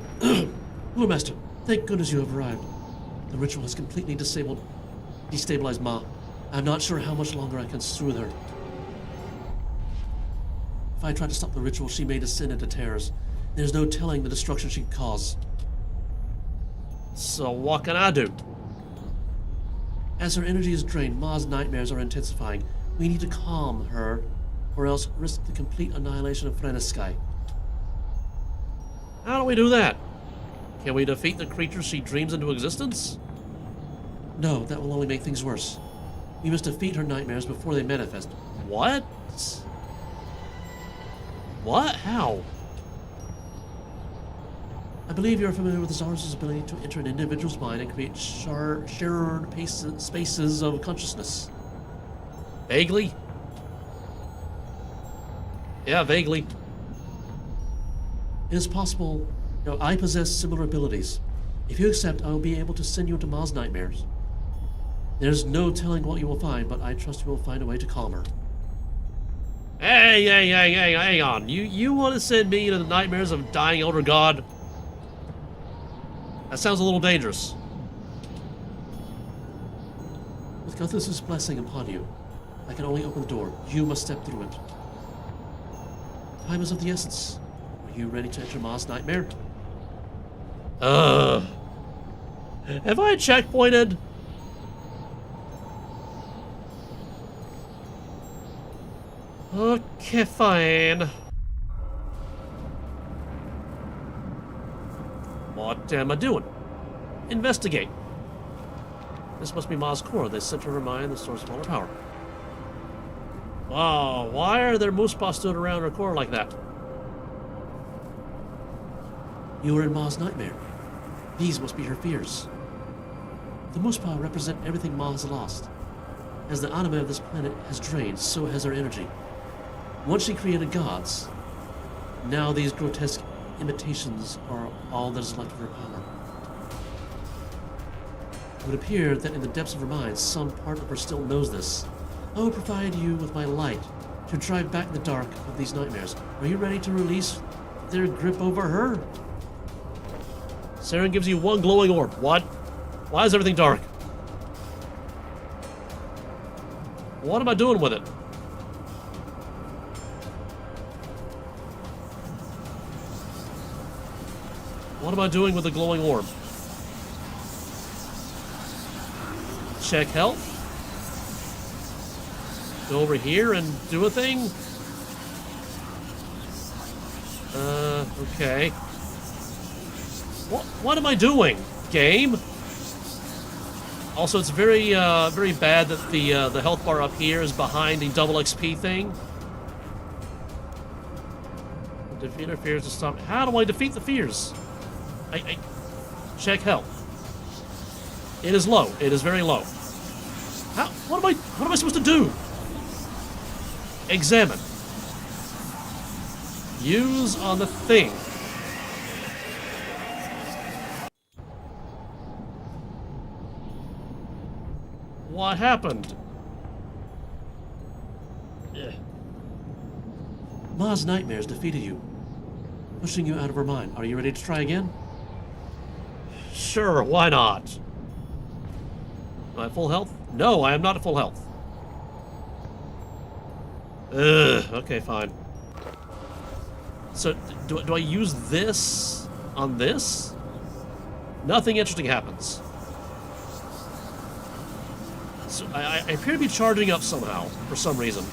Loremaster, thank goodness you have arrived. The ritual has completely destabilized Ma. I'm not sure how much longer I can soothe her. If I try to stop the ritual, she may descend into terrors. There's no telling the destruction she could cause. So what can I do? As her energy is drained, Ma's nightmares are intensifying. We need to calm her, or else risk the complete annihilation of Runescape. How do we do that? Can we defeat the creatures she dreams into existence? No, that will only make things worse. We must defeat her nightmares before they manifest. What? What? How? I believe you're familiar with Zara's ability to enter an individual's mind and create shared spaces of consciousness. Vaguely? Yeah, vaguely. It is possible, I possess similar abilities. If you accept, I will be able to send you into Ma's nightmares. There's no telling what you will find, but I trust you will find a way to calm her. Hey, hang on. You want to send me into the nightmares of dying elder god? That sounds a little dangerous. With Guthus' blessing upon you, I can only open the door. You must step through it. Time is of the essence. Are you ready to enter Ma's nightmare? Have I checkpointed? Okay, fine. What am I doing? Investigate. This must be Ma's core, the center of her mind, the source of all her power. Oh, why are there moose stood around her core like that? You are in Ma's nightmare. These must be her fears. The Muspa represent everything Ma has lost. As the anima of this planet has drained, so has her energy. Once she created gods, now these grotesque imitations are all that is left of her power. It would appear that in the depths of her mind, some part of her still knows this. I will provide you with my light to drive back the dark of these nightmares. Are you ready to release their grip over her? Saren gives you one glowing orb. What? Why is everything dark? What am I doing with it? What am I doing with the glowing orb? Check health. Go over here and do a thing. Okay. What am I doing, game? Also, it's very bad that the health bar up here is behind the double XP thing. Defeat our fears to stop. How do I defeat the fears? I check health. It is low. It is very low. What am I supposed to do? Examine. Use on the thing. What happened? Ma's nightmares defeated you, pushing you out of her mind. Are you ready to try again? Sure, why not? Am I at full health? No, I am not at full health. Okay, fine. So, do I use this on this, nothing interesting happens. So I appear to be charging up somehow, for some reason.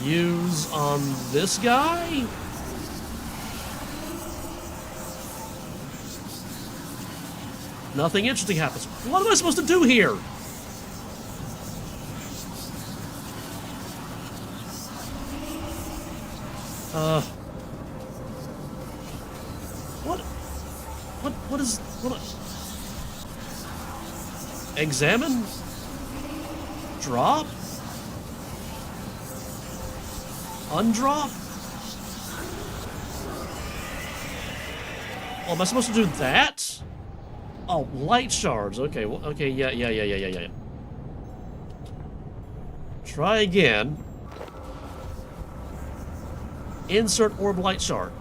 Use on this guy? Nothing interesting happens. What am I supposed to do here? What? Examine? Drop? Undrop? Oh, am I supposed to do that? Oh, light shards. Okay, well, okay, yeah. Try again. Insert orb light shard.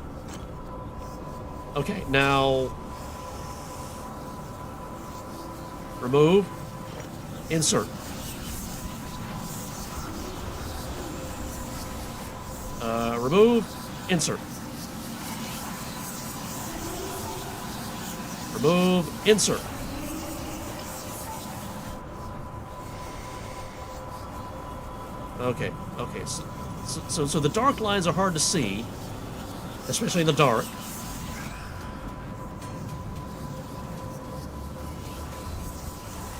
Okay, now... remove. Insert. Remove. Insert. Remove. Insert. Okay. So the dark lines are hard to see, especially in the dark.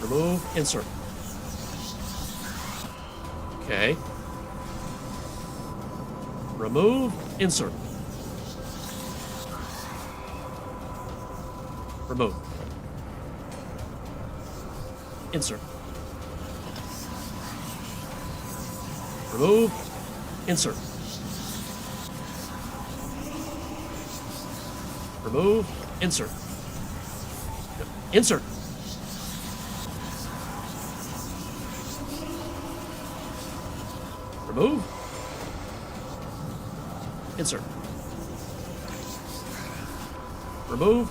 Remove, insert. Okay. Remove, insert. Remove. Insert. Remove, insert. Remove, insert. Insert. Remove. Insert. Remove.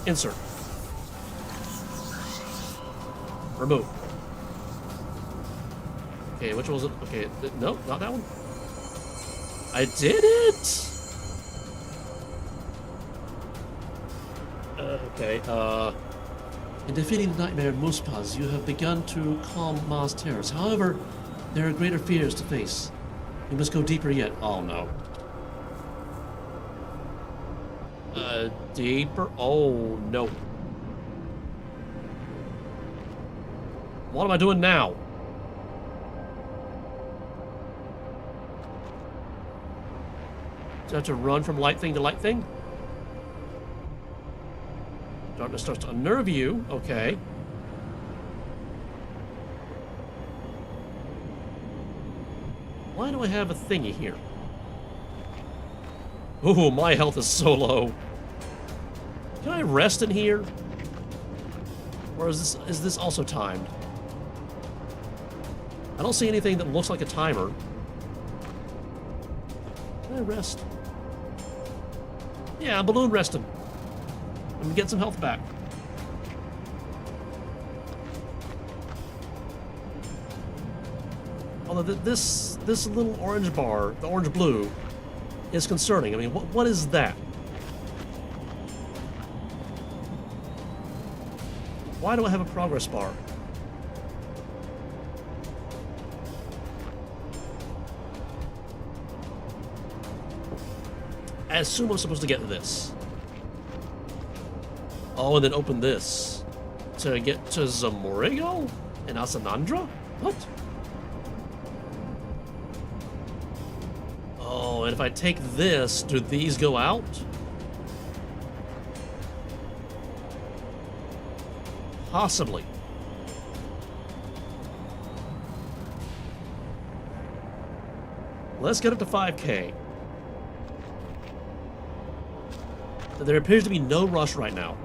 Insert. Remove. Okay, which was it? Okay, no, not that one. I did it! Okay, In defeating the Nightmare Muspas, you have begun to calm Ma's terrors. However, there are greater fears to face. You must go deeper yet. oh no. Deeper? Oh no. What am I doing now? Do I have to run from light thing to light thing? Darkness starts to unnerve you. Okay. Why do I have a thingy here? Ooh, my health is so low. Can I rest in here? Or is this also timed? I don't see anything that looks like a timer. Can I rest? Yeah, balloon resting. Let me get some health back. Although this little orange bar, the orange-blue, is concerning. I mean, what is that? Why do I have a progress bar? I assume I'm supposed to get this. Oh, and then open this to get to Zemouregal and Asanandra? What? Oh, and if I take this, do these go out? Possibly. Let's get up to 5K. There appears to be no rush right now.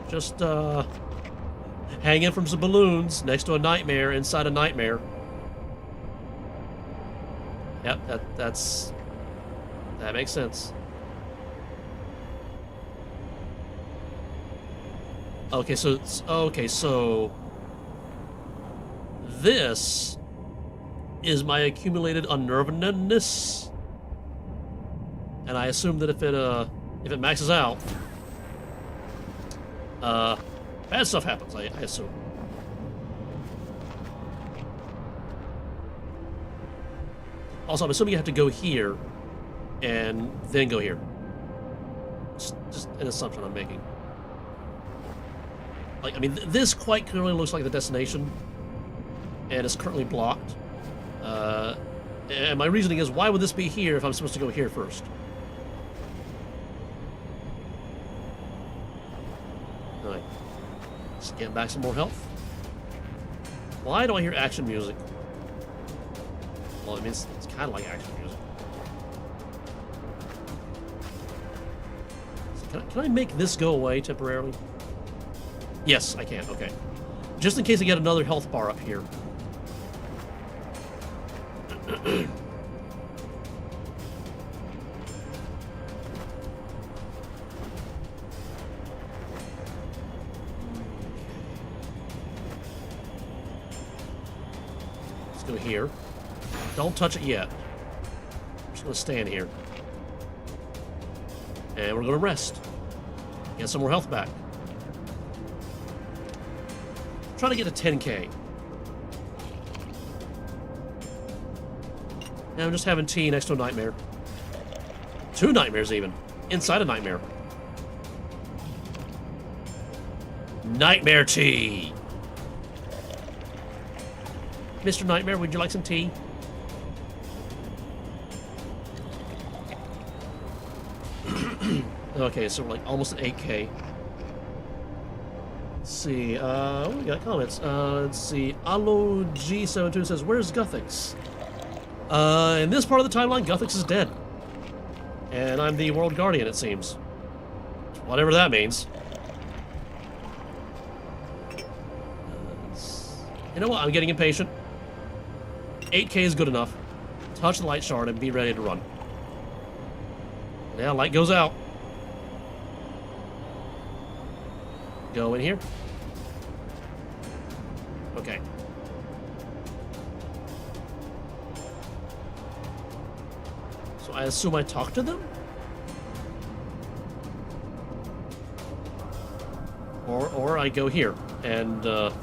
Just, hanging from some balloons next to a nightmare inside a nightmare. Yep, that makes sense. Okay, so this is my accumulated unnervedness, and I assume that if it maxes out, bad stuff happens. I assume. Also, I'm assuming you have to go here, and then go here. Just an assumption I'm making. Like, I mean, this quite clearly looks like the destination, and it's currently blocked. And my reasoning is, why would this be here if I'm supposed to go here first? Alright. Just get back some more health. Why do I hear action music? Well, I mean, it's kind of like action music. So can I make this go away temporarily? Yes, I can. Okay. Just in case I get another health bar up here. Let's go here. Don't touch it yet. I'm just gonna stand here. And we're gonna rest. Get some more health back. Trying to get to 10k. Now I'm just having tea next to a nightmare. 2 nightmares even. Inside a nightmare. Nightmare tea! Mr. Nightmare, would you like some tea? Okay, so we're like almost at 8k. Let's see, we got comments. Let's see, Alo G72 says, where's Guthix? In this part of the timeline, Guthix is dead. And I'm the World Guardian, it seems. Whatever that means. You know what, I'm getting impatient. 8k is good enough. Touch the light shard and be ready to run. Now, light goes out. Go in here. Okay. So I assume I talk to them? Or I go here and okay,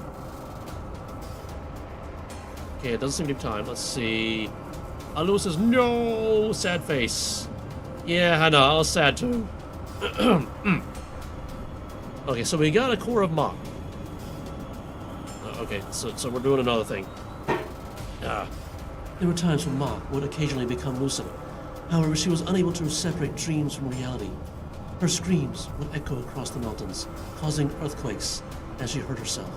it doesn't seem to be time. Let's see. Alu says no, sad face. Yeah, I know, I was sad too. Okay, so we got a core of Ma. Okay, so we're doing another thing. There were times when Ma would occasionally become lucid. However, she was unable to separate dreams from reality. Her screams would echo across the mountains, causing earthquakes as she hurt herself.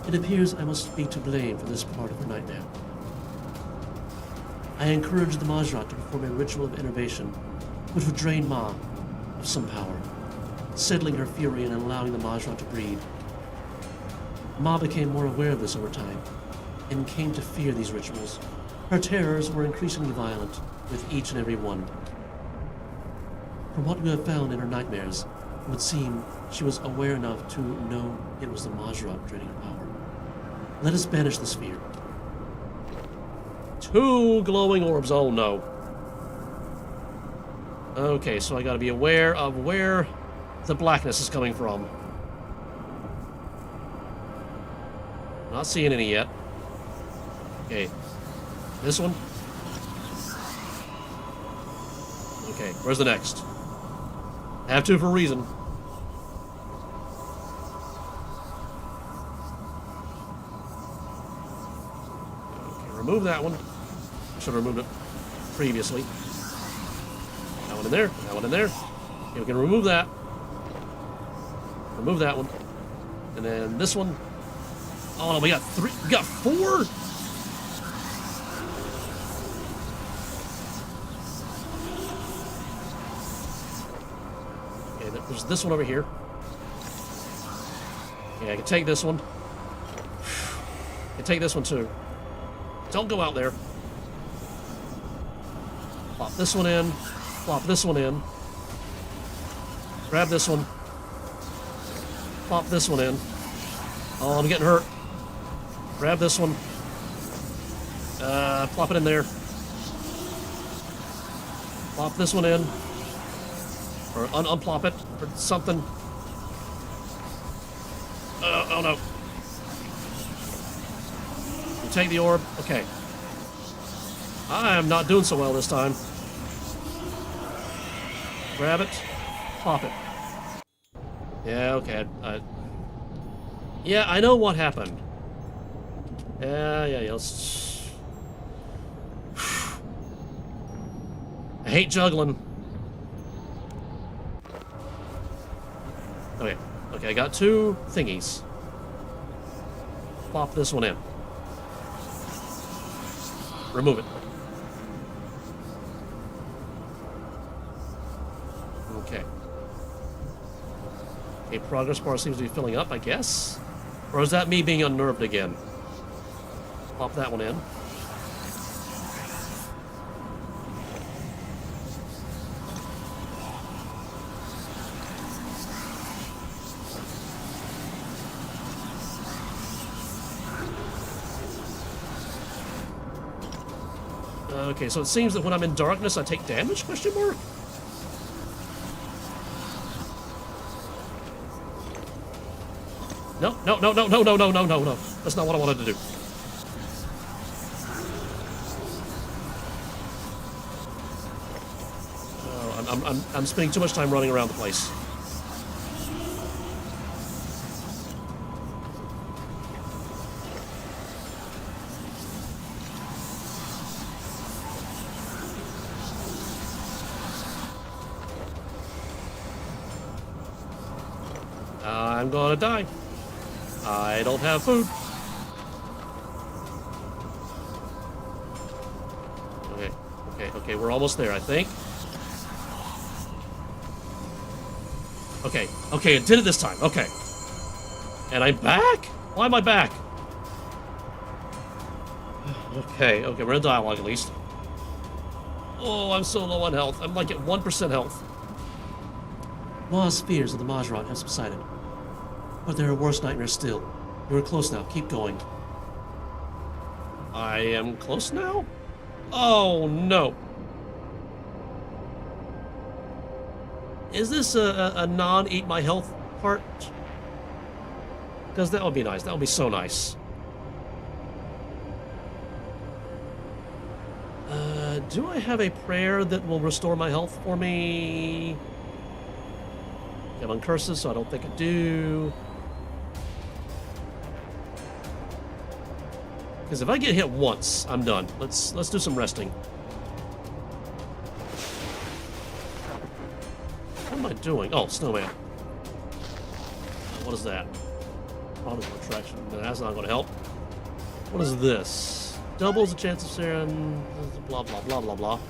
It appears I must be to blame for this part of her nightmare. I encouraged the Majrat to perform a ritual of innervation, which would drain Ma of some power, settling her fury and allowing the Majrat to breed. Ma became more aware of this over time, and came to fear these rituals. Her terrors were increasingly violent with each and every one. From what we have found in her nightmares, it would seem she was aware enough to know it was the Majrat draining her power. Let us banish this fear. 2 glowing orbs, oh no. Okay, so I gotta be aware of where the blackness is coming from. Not seeing any yet. Okay. This one? Okay, where's the next? Have to for a reason. Okay, remove that one. I should have removed it previously. That one in there, that one in there. Okay, we can remove that. Remove that one. And then this one. Oh no, we got 3, we got 4? Okay, there's this one over here. Okay, I can take this one. I can take this one too. Don't go out there. Plop this one in. Plop this one in. Grab this one. Pop this one in. Oh, I'm getting hurt. Grab this one. Plop it in there. Plop this one in. Or unplop it, or something. Oh no. You take the orb. Okay. I am not doing so well this time. Grab it. Pop it. Yeah, okay. Yeah, I know what happened. Yeah, let's... I hate juggling. Okay, I got 2 thingies. Plop this one in. Remove it. Okay. Okay, progress bar seems to be filling up, I guess. Or is that me being unnerved again? Plop that one in. Okay, so it seems that when I'm in darkness, I take damage? Question mark? No. That's not what I wanted to do. Oh, I'm spending too much time running around the place. I'm gonna die. I don't have food. Okay, we're almost there, I think. Okay, it did it this time. Okay. And I'm back? Why am I back? Okay, we're in dialogue at least. Oh, I'm so low on health. I'm like at 1% health. Ma's fears of the Majorot have subsided. But there are worse nightmares still. You are close now. Keep going. I am close now? Oh, no. Is this a non-eat my health part? Because that would be nice. That would be so nice. Do I have a prayer that will restore my health for me? I'm on curses, so I don't think I do. Because if I get hit once, I'm done. Let's do some resting. What am I doing? Oh, snowman. What is that? Audible attraction. No, that's not going to help. What is this? Doubles the chance of Saren. Blah blah blah blah blah.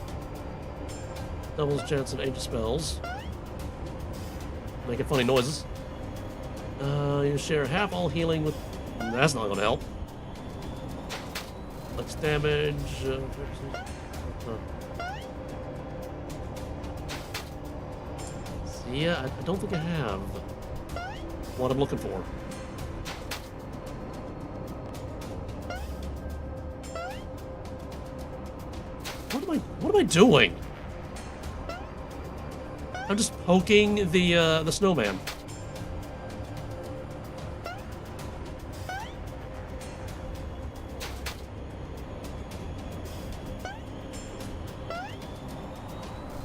Doubles the chance of ancient spells. Making funny noises. You share half all healing with... That's not going to help. Less damage. See, I don't think I have what I'm looking for. What am I doing? I'm just poking the snowman.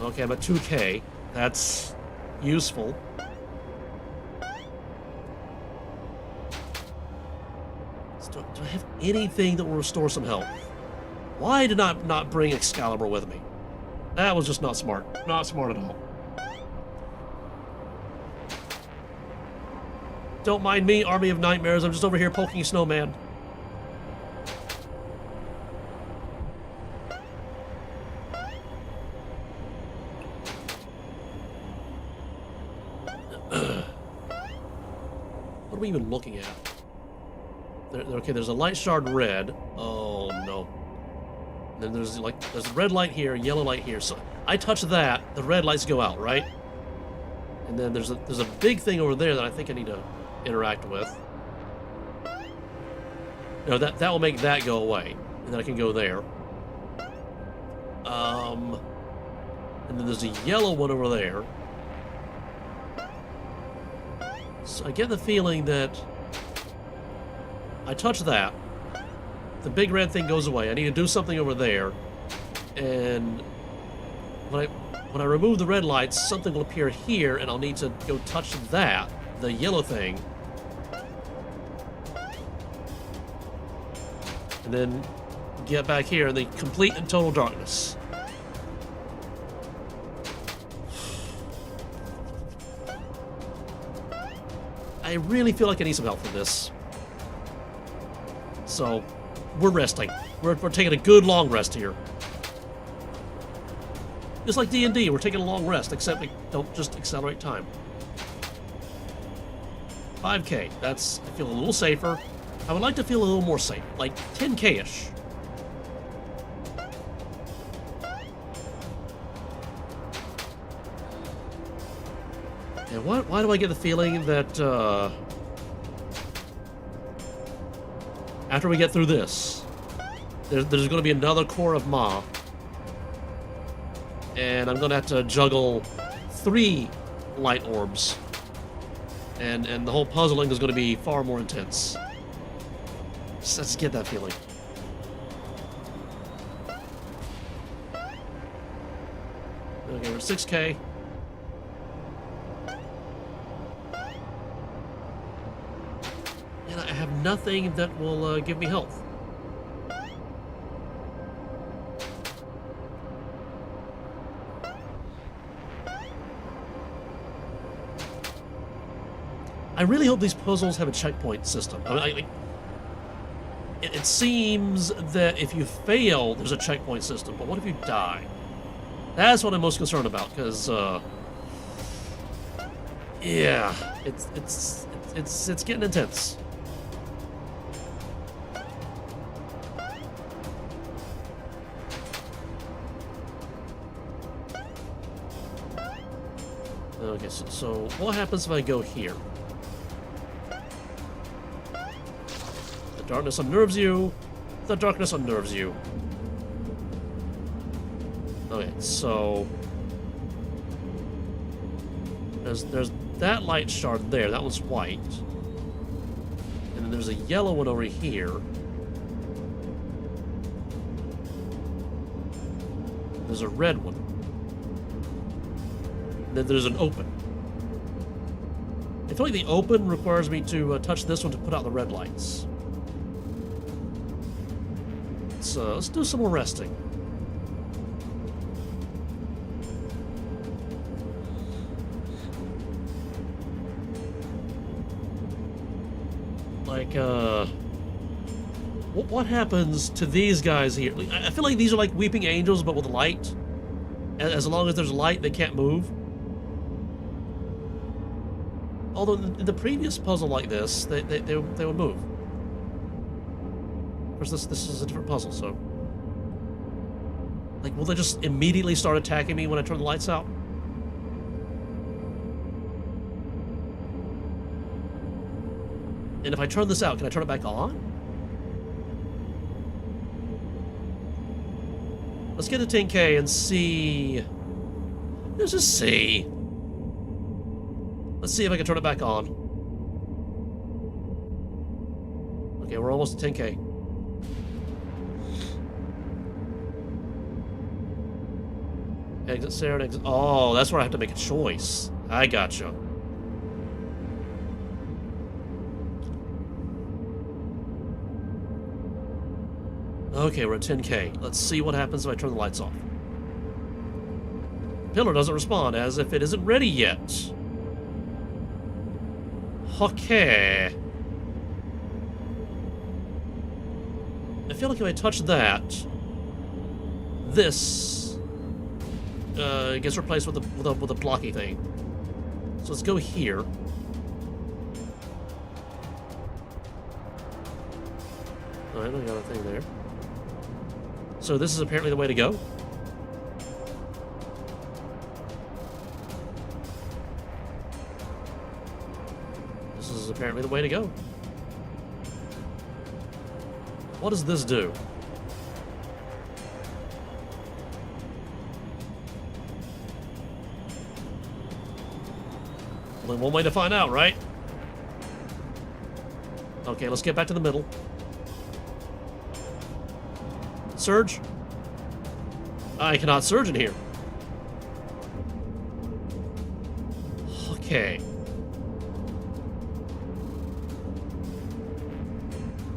Okay, I'm at 2K. That's useful. Do I have anything that will restore some health? Why did I not bring Excalibur with me? That was just not smart. Not smart at all. Don't mind me, Army of Nightmares. I'm just over here poking snowman. What are we even looking at? Okay, there's a light shard red. Oh no. Then there's a red light here, yellow light here. So I touch that, the red lights go out, right? And then there's a big thing over there that I think I need to interact with. No, that will make that go away, and then I can go there. And then there's a yellow one over there. So I get the feeling that I touch that, the big red thing goes away. I need to do something over there, and when I remove the red lights, something will appear here, and I'll need to go touch that, the yellow thing, and then get back here in the complete and total darkness. I really feel like I need some help for this. So, we're resting. We're taking a good long rest here. Just like D&D, we're taking a long rest, except we don't just accelerate time. 5K, that's, I feel a little safer. I would like to feel a little more safe, like 10K-ish. And why do I get the feeling that, after we get through this, there's going to be another core of Ma, and I'm going to have to juggle 3 light orbs, and the whole puzzling is going to be far more intense. Let's get that feeling. Okay, we're at 6K. And I have nothing that will give me health. I really hope these puzzles have a checkpoint system. I mean, it seems that if you fail, there's a checkpoint system, but what if you die? That's what I'm most concerned about, because, yeah, it's getting intense. Okay, so what happens if I go here? The darkness unnerves you. The darkness unnerves you. Okay, so there's that light shard there. That one's white. And then there's a yellow one over here. There's a red one. And then there's an open. I feel like the open requires me to touch this one to put out the red lights. Let's do some more resting. Like, what happens to these guys here? I feel like these are like weeping angels, but with light. As long as there's light, they can't move. Although in the previous puzzle like this, they would move. Of course, this is a different puzzle, so... Like, will they just immediately start attacking me when I turn the lights out? And if I turn this out, can I turn it back on? Let's get to 10K and see... Let's just see. Let's see if I can turn it back on. Okay, we're almost at 10K. Exit Sarah and exit... Oh, that's where I have to make a choice. I gotcha. Okay, we're at 10K. Let's see what happens if I turn the lights off. Pillar doesn't respond, as if it isn't ready yet. Okay. I feel like if I touch that, this gets replaced with a blocky thing. So let's go here. Alright, we got a thing there. So this is apparently the way to go. This is apparently the way to go. What does this do? Only one way to find out, right? Okay, let's get back to the middle. Surge? I cannot surge in here. Okay.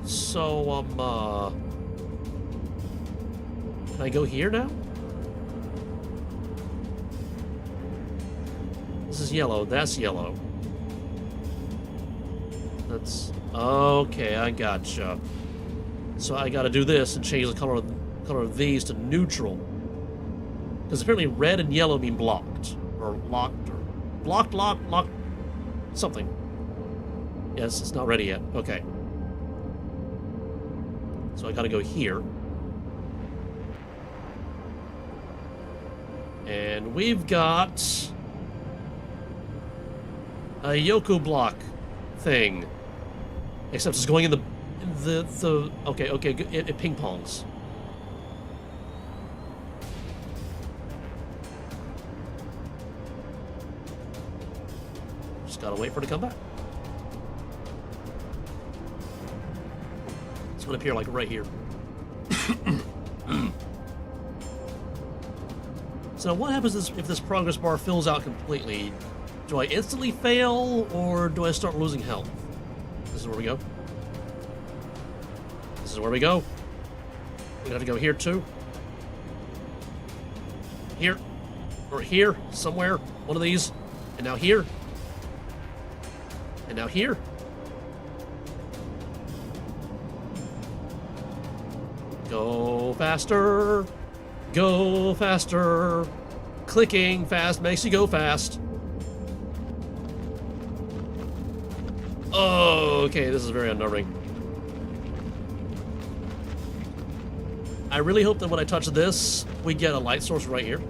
So, can I go here now? This is yellow, that's yellow. That's... Okay, I gotcha. So I gotta do this and change the color of these to neutral. Because apparently red and yellow mean blocked. Or locked, or... Locked, something. Yes, it's not ready yet. Okay. So I gotta go here. And we've got... a Yoku block thing. Except it's going in the okay, it ping pongs. Just gotta wait for it to come back. It's gonna appear like right here. So what happens if this progress bar fills out completely? Do I instantly fail, or do I start losing health? This is where we go. This is where we go. We have to go here too. Here. Or here, somewhere. One of these. And now here. And now here. Go faster. Go faster. Clicking fast makes you go fast. Oh, okay, this is very unnerving. I really hope that when I touch this, we get a light source right here.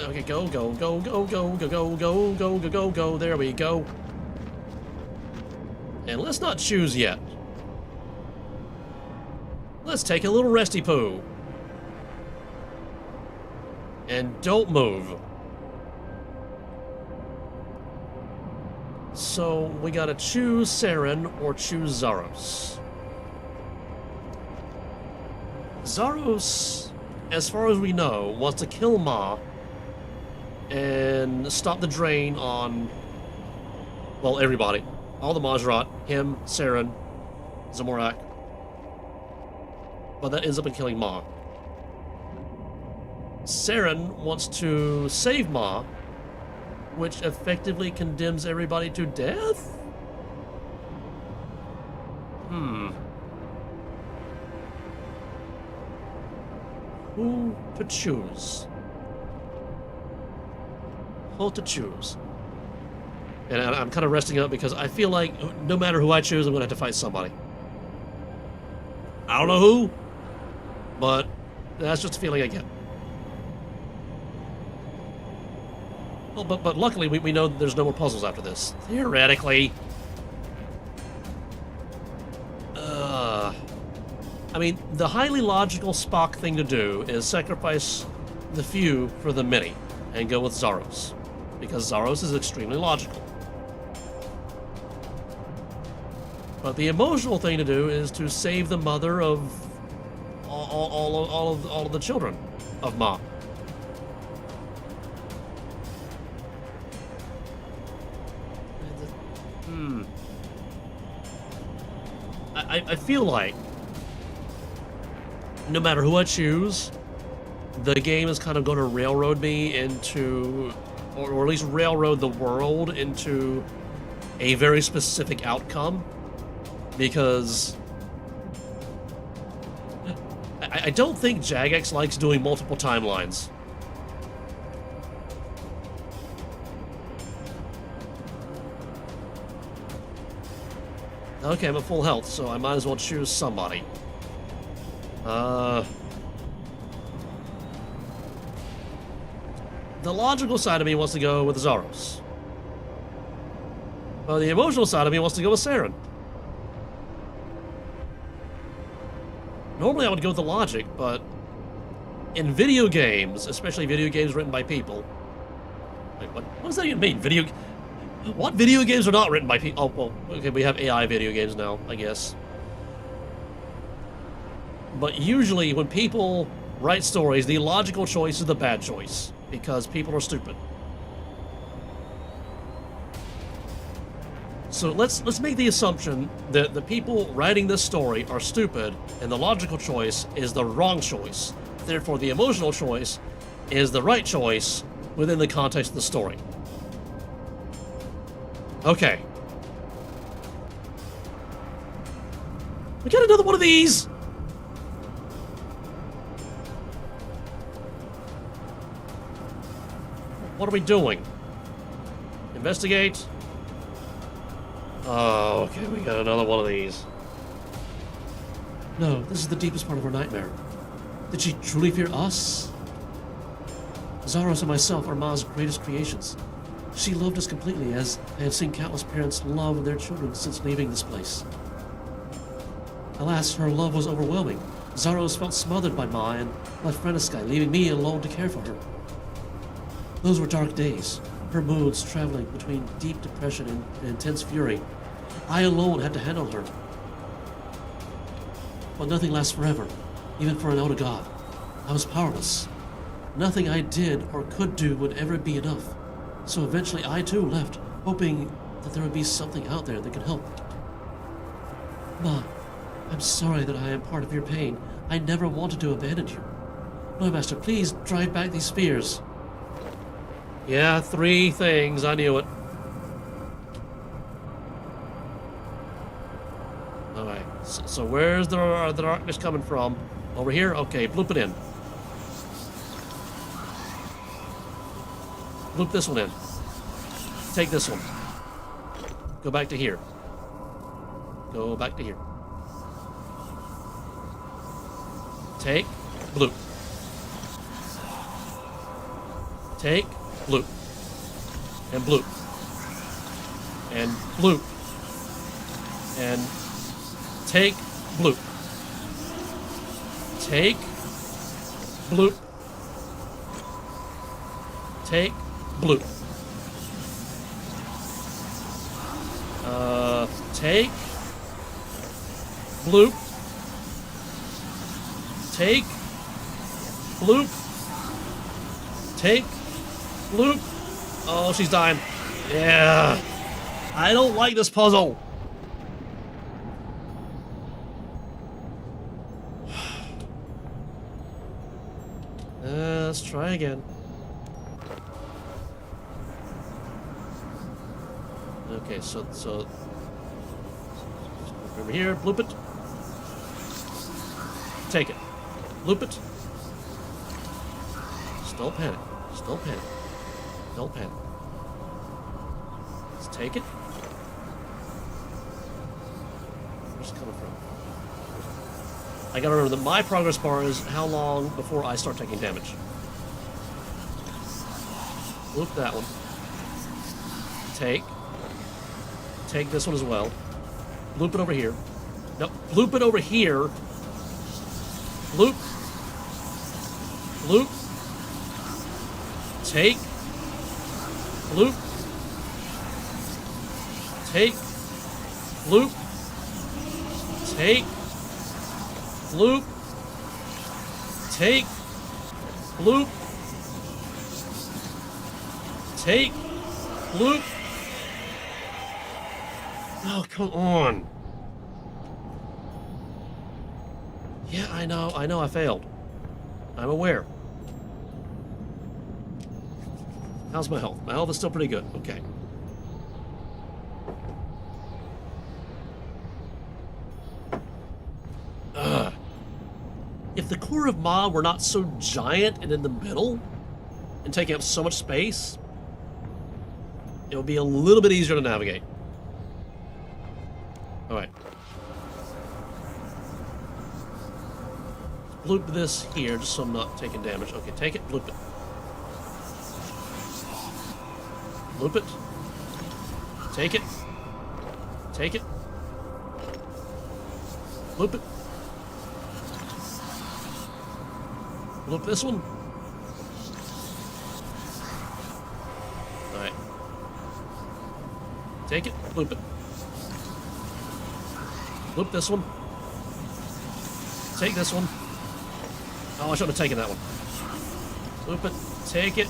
Okay, go. There we go. And let's not choose yet. Let's take a little resty poo. And don't move. So we gotta choose Saren or choose Zaros. Zaros, as far as we know, wants to kill Ma and stop the drain on, well, everybody. All the Majrat, him, Saren, Zemouregal. But that ends up in killing Ma. Saren wants to save Ma, which effectively condemns everybody to death? Who to choose? Who to choose? And I'm kind of resting up because I feel like no matter who I choose, I'm going to have to fight somebody. I don't know who, but that's just a feeling I get. Well, but luckily we know that there's no more puzzles after this. Theoretically. I mean, the highly logical Spock thing to do is sacrifice the few for the many and go with Zaros. Because Zaros is extremely logical. But the emotional thing to do is to save the mother of all of the children of Ma. I feel like no matter who I choose, the game is kind of going to railroad me into, or at least railroad the world into a very specific outcome, because I don't think Jagex likes doing multiple timelines. Okay, I'm at full health, so I might as well choose somebody. The the logical side of me wants to go with Zaros. Well, the emotional side of me wants to go with Saren. Normally I would go with the logic, but in video games, especially video games written by people... Wait, what does that even mean? What video games are not written by people? Oh, well, okay, we have AI video games now, I guess. But usually when people write stories, the logical choice is the bad choice, because people are stupid. So let's make the assumption that the people writing this story are stupid, and the logical choice is the wrong choice. Therefore, the emotional choice is the right choice within the context of the story. Okay. We got another one of these! What are we doing? Investigate? Oh, okay, we got another one of these. No, this is the deepest part of her nightmare. Did she truly fear us? Zaros and myself are Ma's greatest creations. She loved us completely, as I have seen countless parents love their children since leaving this place. Alas, her love was overwhelming. Zaros felt smothered by Ma and left Runescape, leaving me alone to care for her. Those were dark days, her moods traveling between deep depression and intense fury. I alone had to handle her. But nothing lasts forever, even for an elder god. I was powerless. Nothing I did or could do would ever be enough. So eventually I too left, hoping that there would be something out there that could help. Ma, I'm sorry that I am part of your pain. I never wanted to abandon you. Loremaster, please drive back these fears. Yeah, 3 things. I knew it. Alright, so where's the darkness coming from? Over here? Okay, bloop it in. Bloop this one in. Take this one. Go back to here. Go back to here. Take, bloop. Take, bloop. And bloop. And bloop. And take, bloop. Take, bloop. Take, bloop. Take, bloop. Take, bloop. Take, bloop. Oh, she's dying. Yeah. I don't like this puzzle. Let's try again. Okay, so over here, bloop it. Take it. Bloop it. Don't panic. Don't panic. Don't panic. Let's take it. Where's it coming from? I gotta remember that my progress bar is how long before I start taking damage. Bloop that one. Take this one as well. Loop it over here. No, loop it over here. Loop. Loop. Take. Loop. Take. Loop. Take. Loop. Take. Loop. Take. Loop. Oh, come on. Yeah, I know I failed. I'm aware. How's my health? My health is still pretty good. Okay. If the core of Ma were not so giant and in the middle, and taking up so much space, it would be a little bit easier to navigate. Alright. Bloop this here, just so I'm not taking damage. Okay, take it, bloop it. Loop it. Take it. Take it. Loop it. Loop this one. Alright. Take it. Loop it. Loop this one. Take this one. Oh, I should have taken that one. Loop it. Take it.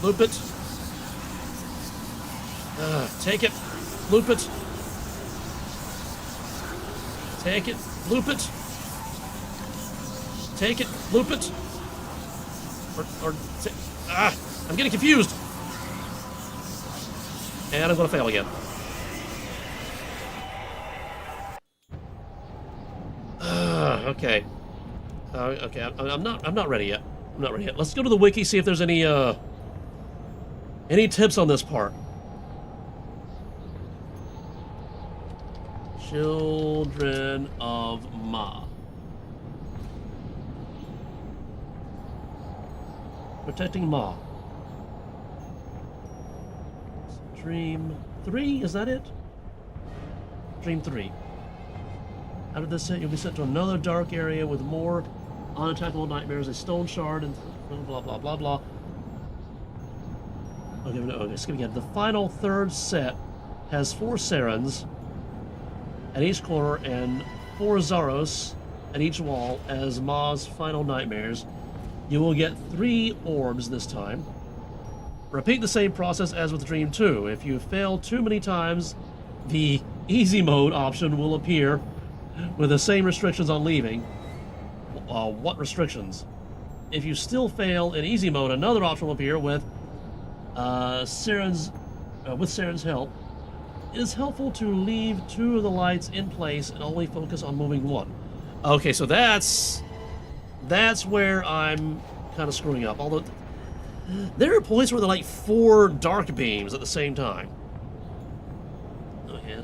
Loop it. Take it. Loop it. Take it. Loop it. Take it. Loop it. I'm getting confused. And I'm going to fail again. Okay. Okay. I'm not ready yet. I'm not ready yet. Let's go to the wiki, see if there's any tips on this part. Children of Ma. Protecting Ma. Dream 3, is that it? Dream 3. Out of this set, you'll be sent to another dark area with more unattackable nightmares, a stone shard, and blah blah blah blah. Okay, skip again. The final third set has 4 Serens at each corner and 4 Zaros at each wall as Ma's final nightmares. You will get 3 orbs this time. Repeat the same process as with Dream 2. If you fail too many times, the easy mode option will appear with the same restrictions on leaving. What restrictions? If you still fail in easy mode, another option will appear with Saren's help. It is helpful to leave 2 of the lights in place and only focus on moving 1. Okay, so that's where I'm kind of screwing up. Although there are points where they're like 4 dark beams at the same time. Okay,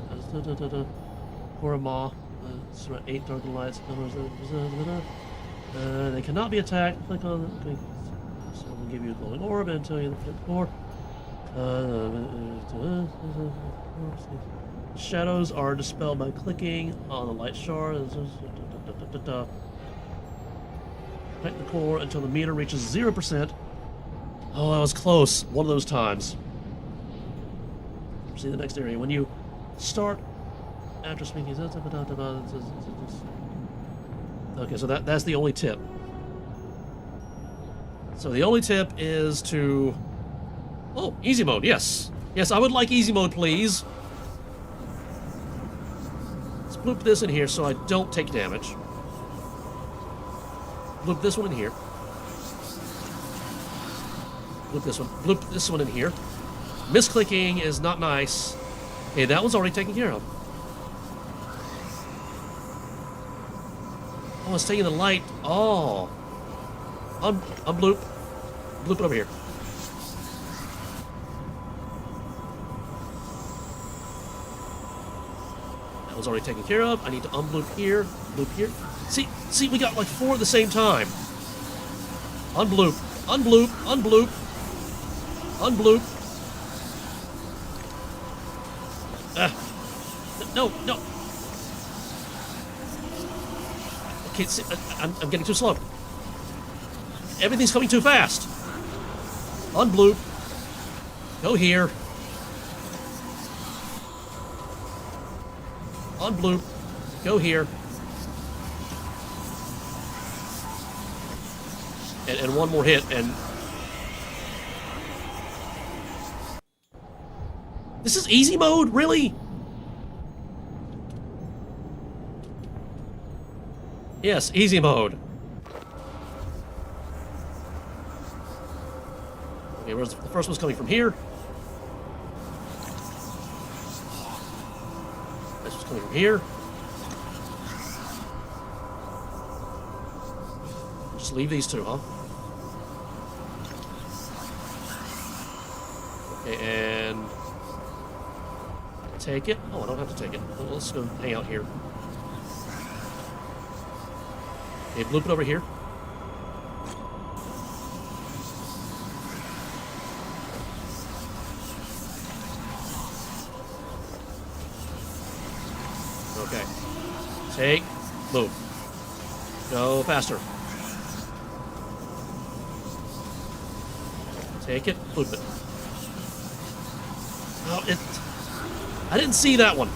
Korama, 8 dark lights. They cannot be attacked. Click on. Okay, so we'll give you a glowing orb and tell you the core. Shadows are dispelled by clicking on the light shard. Protect the core until the meter reaches 0%. Oh, I was close. One of those times. See the next area. When you start after speaking. Okay, so that's the only tip. So the only tip is to... Oh, easy mode, yes. Yes, I would like easy mode, please. Let's bloop this in here so I don't take damage. Bloop this one in here. Bloop this one. Bloop this one in here. Misclicking is not nice. Okay, that one's already taken care of. Oh, it's taking the light. Oh. Unbloop. Bloop it over here. That one's already taken care of. I need to unbloop here. Bloop here. See, we got like 4 at the same time. Unbloop. Unbloop. Unbloop. Unbloop. No. Okay, see, I'm getting too slow. Everything's coming too fast. Unbloop. Go here. Unbloop. Go here. And one more hit, and... This is easy mode? Really? Yes, easy mode. Okay, where's the first one's coming from here? This one's coming from here. Just leave these 2, huh? Okay, and... Take it? Oh, I don't have to take it. Well, let's go hang out here. Okay, bloop it over here. Okay. Take, move. Go faster. Take it, flip it. Oh, I didn't see that one.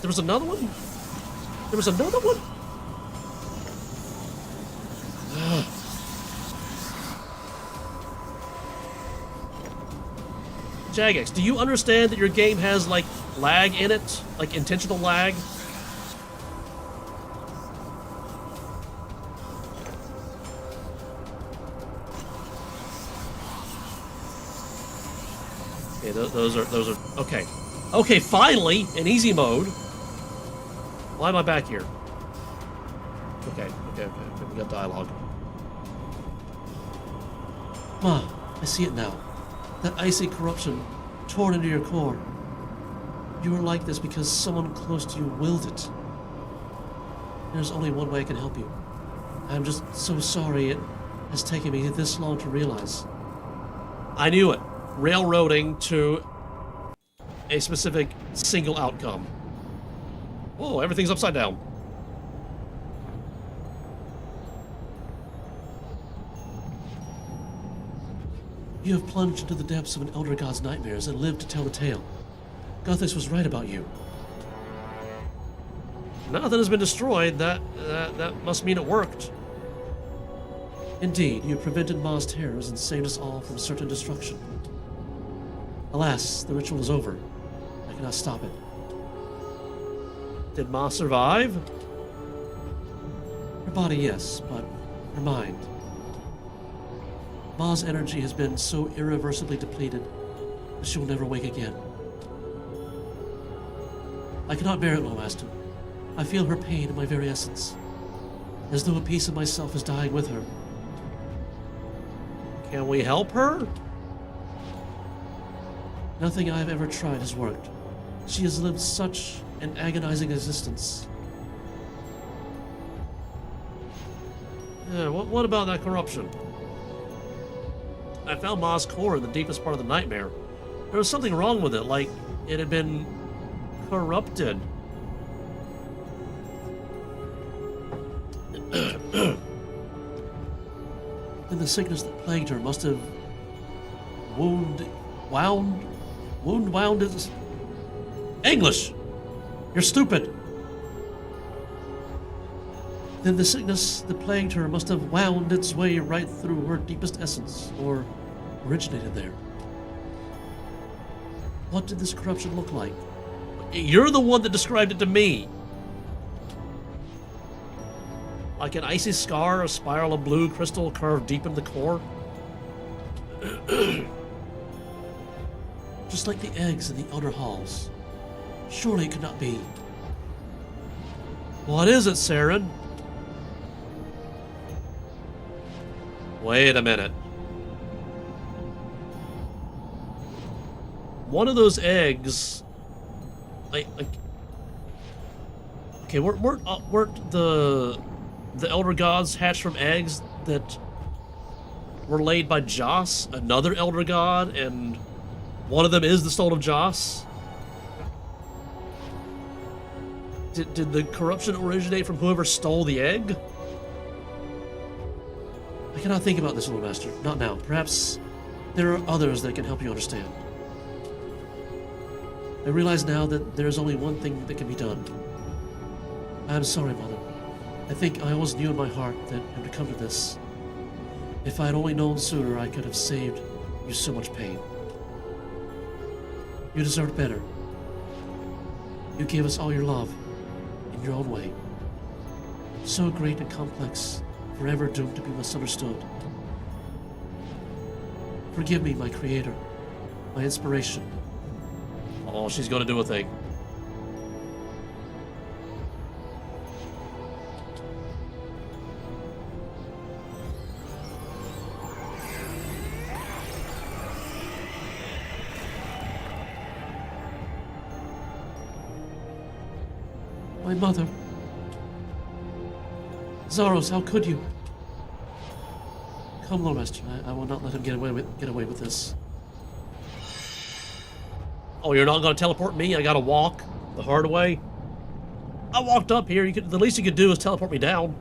There was another one? There was another one? Jagex, do you understand that your game has, like, lag in it? Like, intentional lag? Okay, those are, okay. Okay, finally, in easy mode. Why am I back here? Okay, we got dialogue. Ma, I see it now. That icy corruption torn into your core. You are like this because someone close to you willed it. There's only one way I can help you. I'm just so sorry it has taken me this long to realize. I knew it. Railroading to a specific single outcome. Whoa, everything's upside down. You have plunged into the depths of an Elder God's nightmares and lived to tell the tale. Gothix was right about you. Nothing has been destroyed. That must mean it worked. Indeed, you prevented Ma's terrors and saved us all from certain destruction. Alas, the ritual is over. I cannot stop it. Did Ma survive? Her body, yes, but her mind. Ma's energy has been so irreversibly depleted that she will never wake again. I cannot bear it, Loremaster. I feel her pain in my very essence, as though a piece of myself is dying with her. Can we help her? Nothing I have ever tried has worked. She has lived such an agonizing existence. Yeah, what about that corruption? I found Ma's core in the deepest part of the nightmare. There was something wrong with it, like it had been corrupted. Then the sickness that plagued her must have wound its... English! You're stupid! Then the sickness that plagued her must have wound its way right through her deepest essence, or originated there. What did this corruption look like? You're the one that described it to me. Like an icy scar, a spiral of blue crystal curved deep in the core. Just like the eggs in the outer halls. Surely it could not be. What is it, Saren? Wait a minute. One of those eggs, like okay, weren't the Elder Gods hatched from eggs that were laid by Joss, another Elder God, and one of them is the Soul of Joss? Did the corruption originate from whoever stole the egg? I cannot think about this, Loremaster. Not now. Perhaps there are others that can help you understand. I realize now that there is only one thing that can be done. I am sorry, Mother. I think I always knew in my heart that it would come to this. If I had only known sooner, I could have saved you so much pain. You deserved better. You gave us all your love, in your own way. So great and complex, forever doomed to be misunderstood. Forgive me, my creator, my inspiration. Oh, she's gonna do a thing. My mother. Zaros, how could you? Come, Loremaster. I will not let him get away with this. Oh, you're not gonna teleport me? I gotta walk the hard way? I walked up here. The least you could do is teleport me down.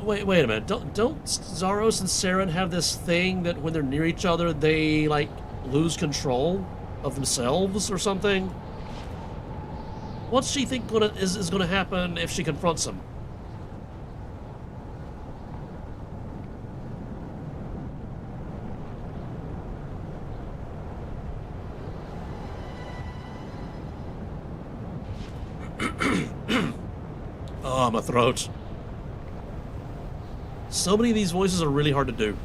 Wait a minute. Don't Zaros and Saren have this thing that when they're near each other, they, like, lose control of themselves or something? What's she think is gonna happen if she confronts him? Oh, my throat. So many of these voices are really hard to do.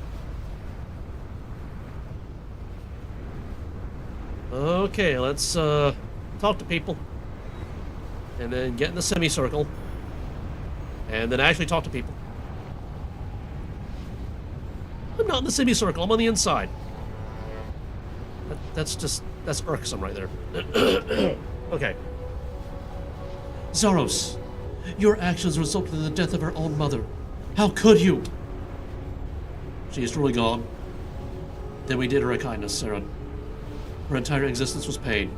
Okay, let's talk to people. And then get in the semicircle. And then actually talk to people. I'm not in the semicircle, I'm on the inside. That's irksome right there. Okay. Zaros, your actions resulted in the death of her own mother. How could you? She is truly gone. Then we did her a kindness, Saren. Her entire existence was pain.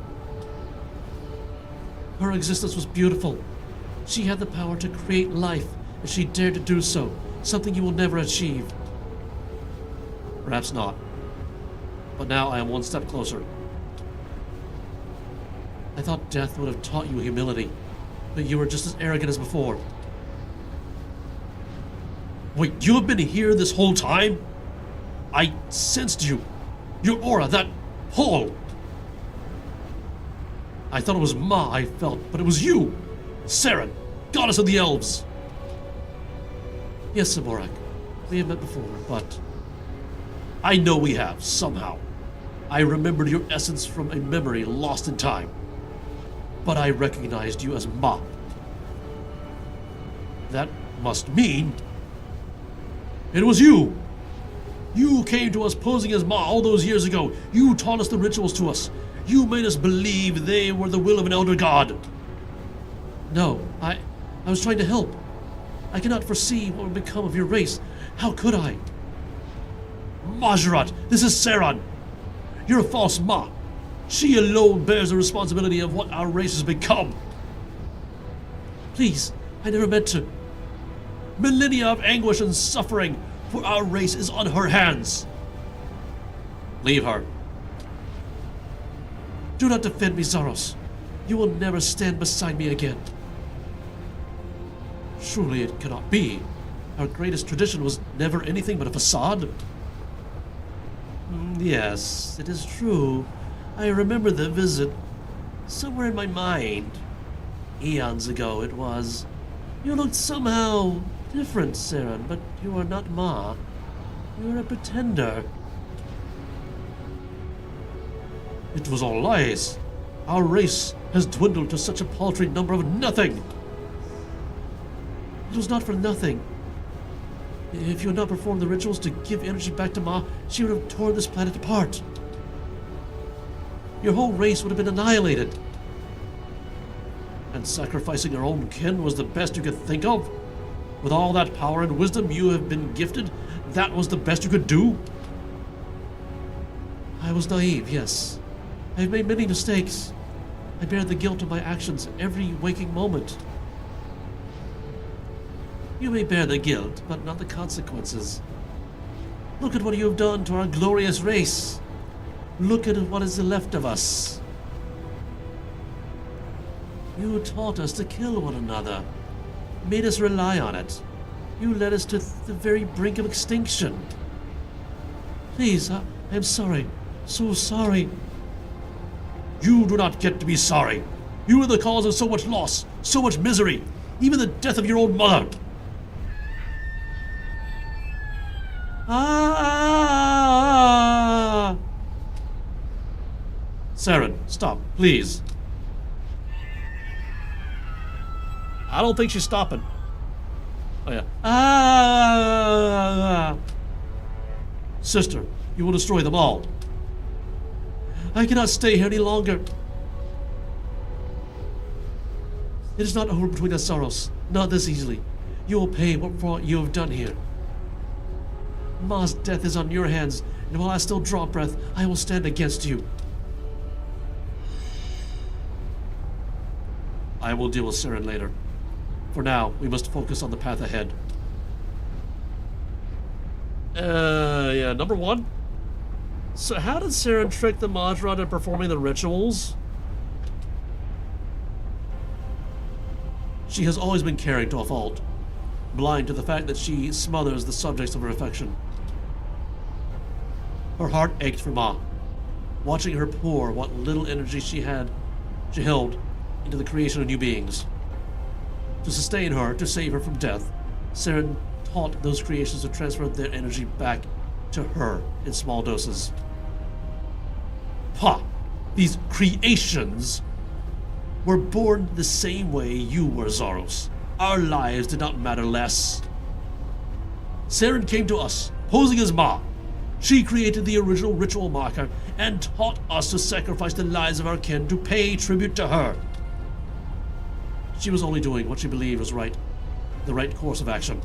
Her existence was beautiful. She had the power to create life, and she dared to do so, something you will never achieve. Perhaps not. But now I am one step closer. I thought death would have taught you humility, but you were just as arrogant as before. Wait, you have been here this whole time? I sensed you. Your aura, that pull. I thought it was Ma I felt, but it was you. Saren, goddess of the elves. Yes, Zemouregal. We have met before, but... I know we have, somehow. I remembered your essence from a memory lost in time. But I recognized you as Ma. That must mean... it was you! You came to us posing as Ma all those years ago. You taught us the rituals to us. You made us believe they were the will of an elder god. No, I was trying to help. I cannot foresee what would become of your race. How could I? Majorat, this is Saren. You're a false Ma. She alone bears the responsibility of what our race has become. Please, I never meant to. Millennia of anguish and suffering for our race is on her hands. Leave her. Do not defend me, Zaros. You will never stand beside me again. Surely it cannot be. Our greatest tradition was never anything but a facade. Yes, it is true. I remember the visit. Somewhere in my mind. Eons ago it was. You looked somehow different, Saren, but you are not Ma. You are a pretender. It was all lies. Our race has dwindled to such a paltry number of nothing. It was not for nothing. If you had not performed the rituals to give energy back to Ma, she would have torn this planet apart. Your whole race would have been annihilated. And sacrificing your own kin was the best you could think of? With all that power and wisdom you have been gifted, that was the best you could do? I was naive, yes. I have made many mistakes. I bear the guilt of my actions every waking moment. You may bear the guilt, but not the consequences. Look at what you have done to our glorious race. Look at what is left of us. You taught us to kill one another, made us rely on it. You led us to the very brink of extinction. Please, I am sorry. So sorry. You do not get to be sorry. You are the cause of so much loss, so much misery, even the death of your own mother. Ah! Saren, stop, please. I don't think she's stopping. Oh yeah. Ah! Sister, you will destroy them all. I cannot stay here any longer. It is not over between us, Zaros. Not this easily. You will pay for what you have done here. Ma's death is on your hands, and while I still draw breath, I will stand against you. I will deal with Saren later. For now, we must focus on the path ahead. Yeah, number one. So how did Saren trick the Majra into performing the rituals? She has always been caring to a fault, blind to the fact that she smothers the subjects of her affection. Her heart ached for Ma, watching her pour what little energy she held into the creation of new beings. To sustain her, to save her from death, Saren taught those creations to transfer their energy back to her in small doses. Ha! These creations were born the same way you were, Zaros. Our lives did not matter less. Saren came to us, posing as Ma. She created the original ritual marker and taught us to sacrifice the lives of our kin to pay tribute to her. She was only doing what she believed was right, the right course of action.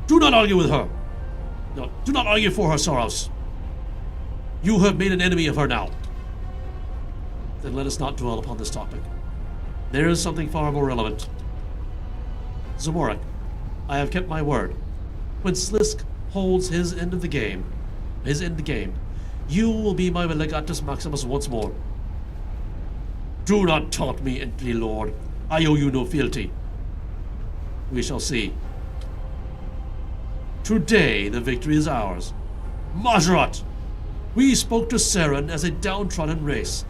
Do not argue with her. No, do not argue for her, Zaros. You have made an enemy of her now. Then let us not dwell upon this topic. There is something far more relevant. Zemouregal, I have kept my word. When Slisk holds his end of the game, you will be my legatus maximus once more. Do not taunt me, Entity Lord. I owe you no fealty. We shall see. Today the victory is ours. Majrat! We spoke to Saren as a downtrodden race,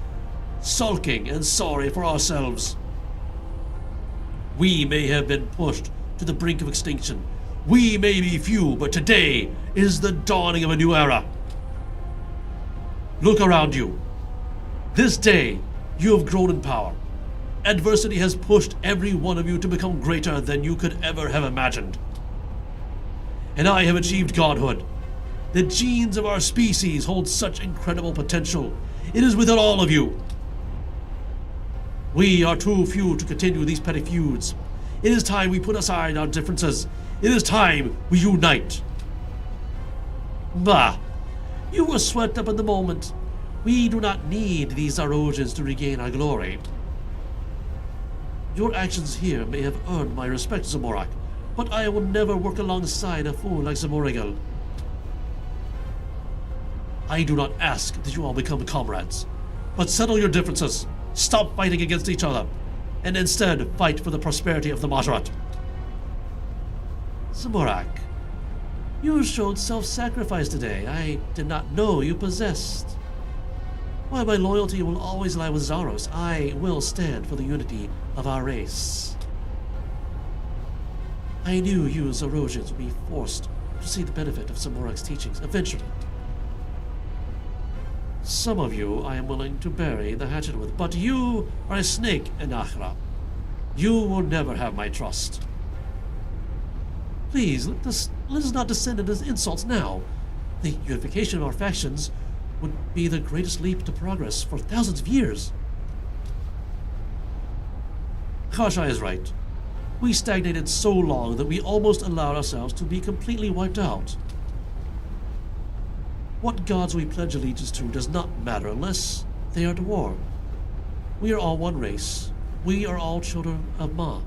sulking and sorry for ourselves. We may have been pushed to the brink of extinction. We may be few, but today is the dawning of a new era. Look around you. This day, you have grown in power. Adversity has pushed every one of you to become greater than you could ever have imagined. And I have achieved godhood. The genes of our species hold such incredible potential. It is within all of you. We are too few to continue these petty feuds. It is time we put aside our differences. It is time we unite. Bah, you were swept up in the moment. We do not need these Zarosians to regain our glory. Your actions here may have earned my respect, Zemouregal, but I will never work alongside a fool like Zemouregal. I do not ask that you all become comrades, but settle your differences, stop fighting against each other, and instead fight for the prosperity of the Majrat. Zemouregal, you showed self-sacrifice today I did not know you possessed. While my loyalty will always lie with Zaros, I will stand for the unity of our race. I knew you Zarosians would be forced to see the benefit of Zemouregal's teachings eventually. Some of you I am willing to bury the hatchet with, but you are a snake in Akhra. You will never have my trust. Please, let us not descend into insults now. The unification of our factions would be the greatest leap to progress for thousands of years. Kharshai is right. We stagnated so long that we almost allowed ourselves to be completely wiped out. What gods we pledge allegiance to does not matter unless they are at war. We are all one race. We are all children of Ma.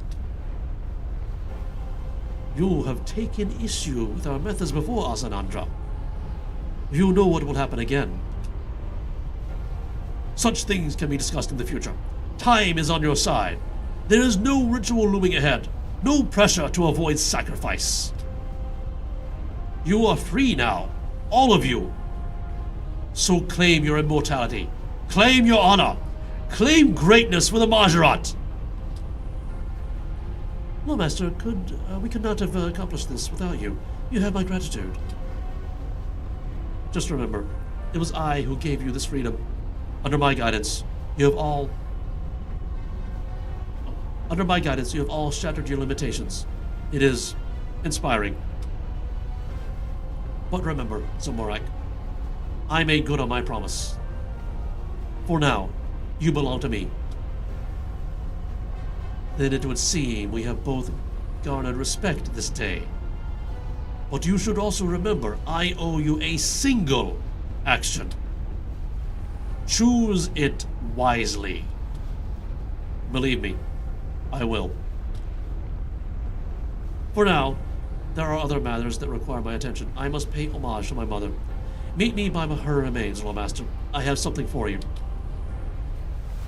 You have taken issue with our methods before, Asanandra. You know what will happen again. Such things can be discussed in the future. Time is on your side. There is no ritual looming ahead. No pressure to avoid sacrifice. You are free now. All of you. So claim your immortality. Claim your honor. Claim greatness for the Majrat. Loremaster, we could not have accomplished this without you. You have my gratitude. Just remember, it was I who gave you this freedom. Under my guidance, you have all shattered your limitations. It is inspiring. But remember, Zemouregal, I made good on my promise. For now, you belong to me. Then it would seem we have both garnered respect this day. But you should also remember, I owe you a single action. Choose it wisely. Believe me, I will. For now, there are other matters that require my attention. I must pay homage to my mother. Meet me by her remains, Loremaster. I have something for you.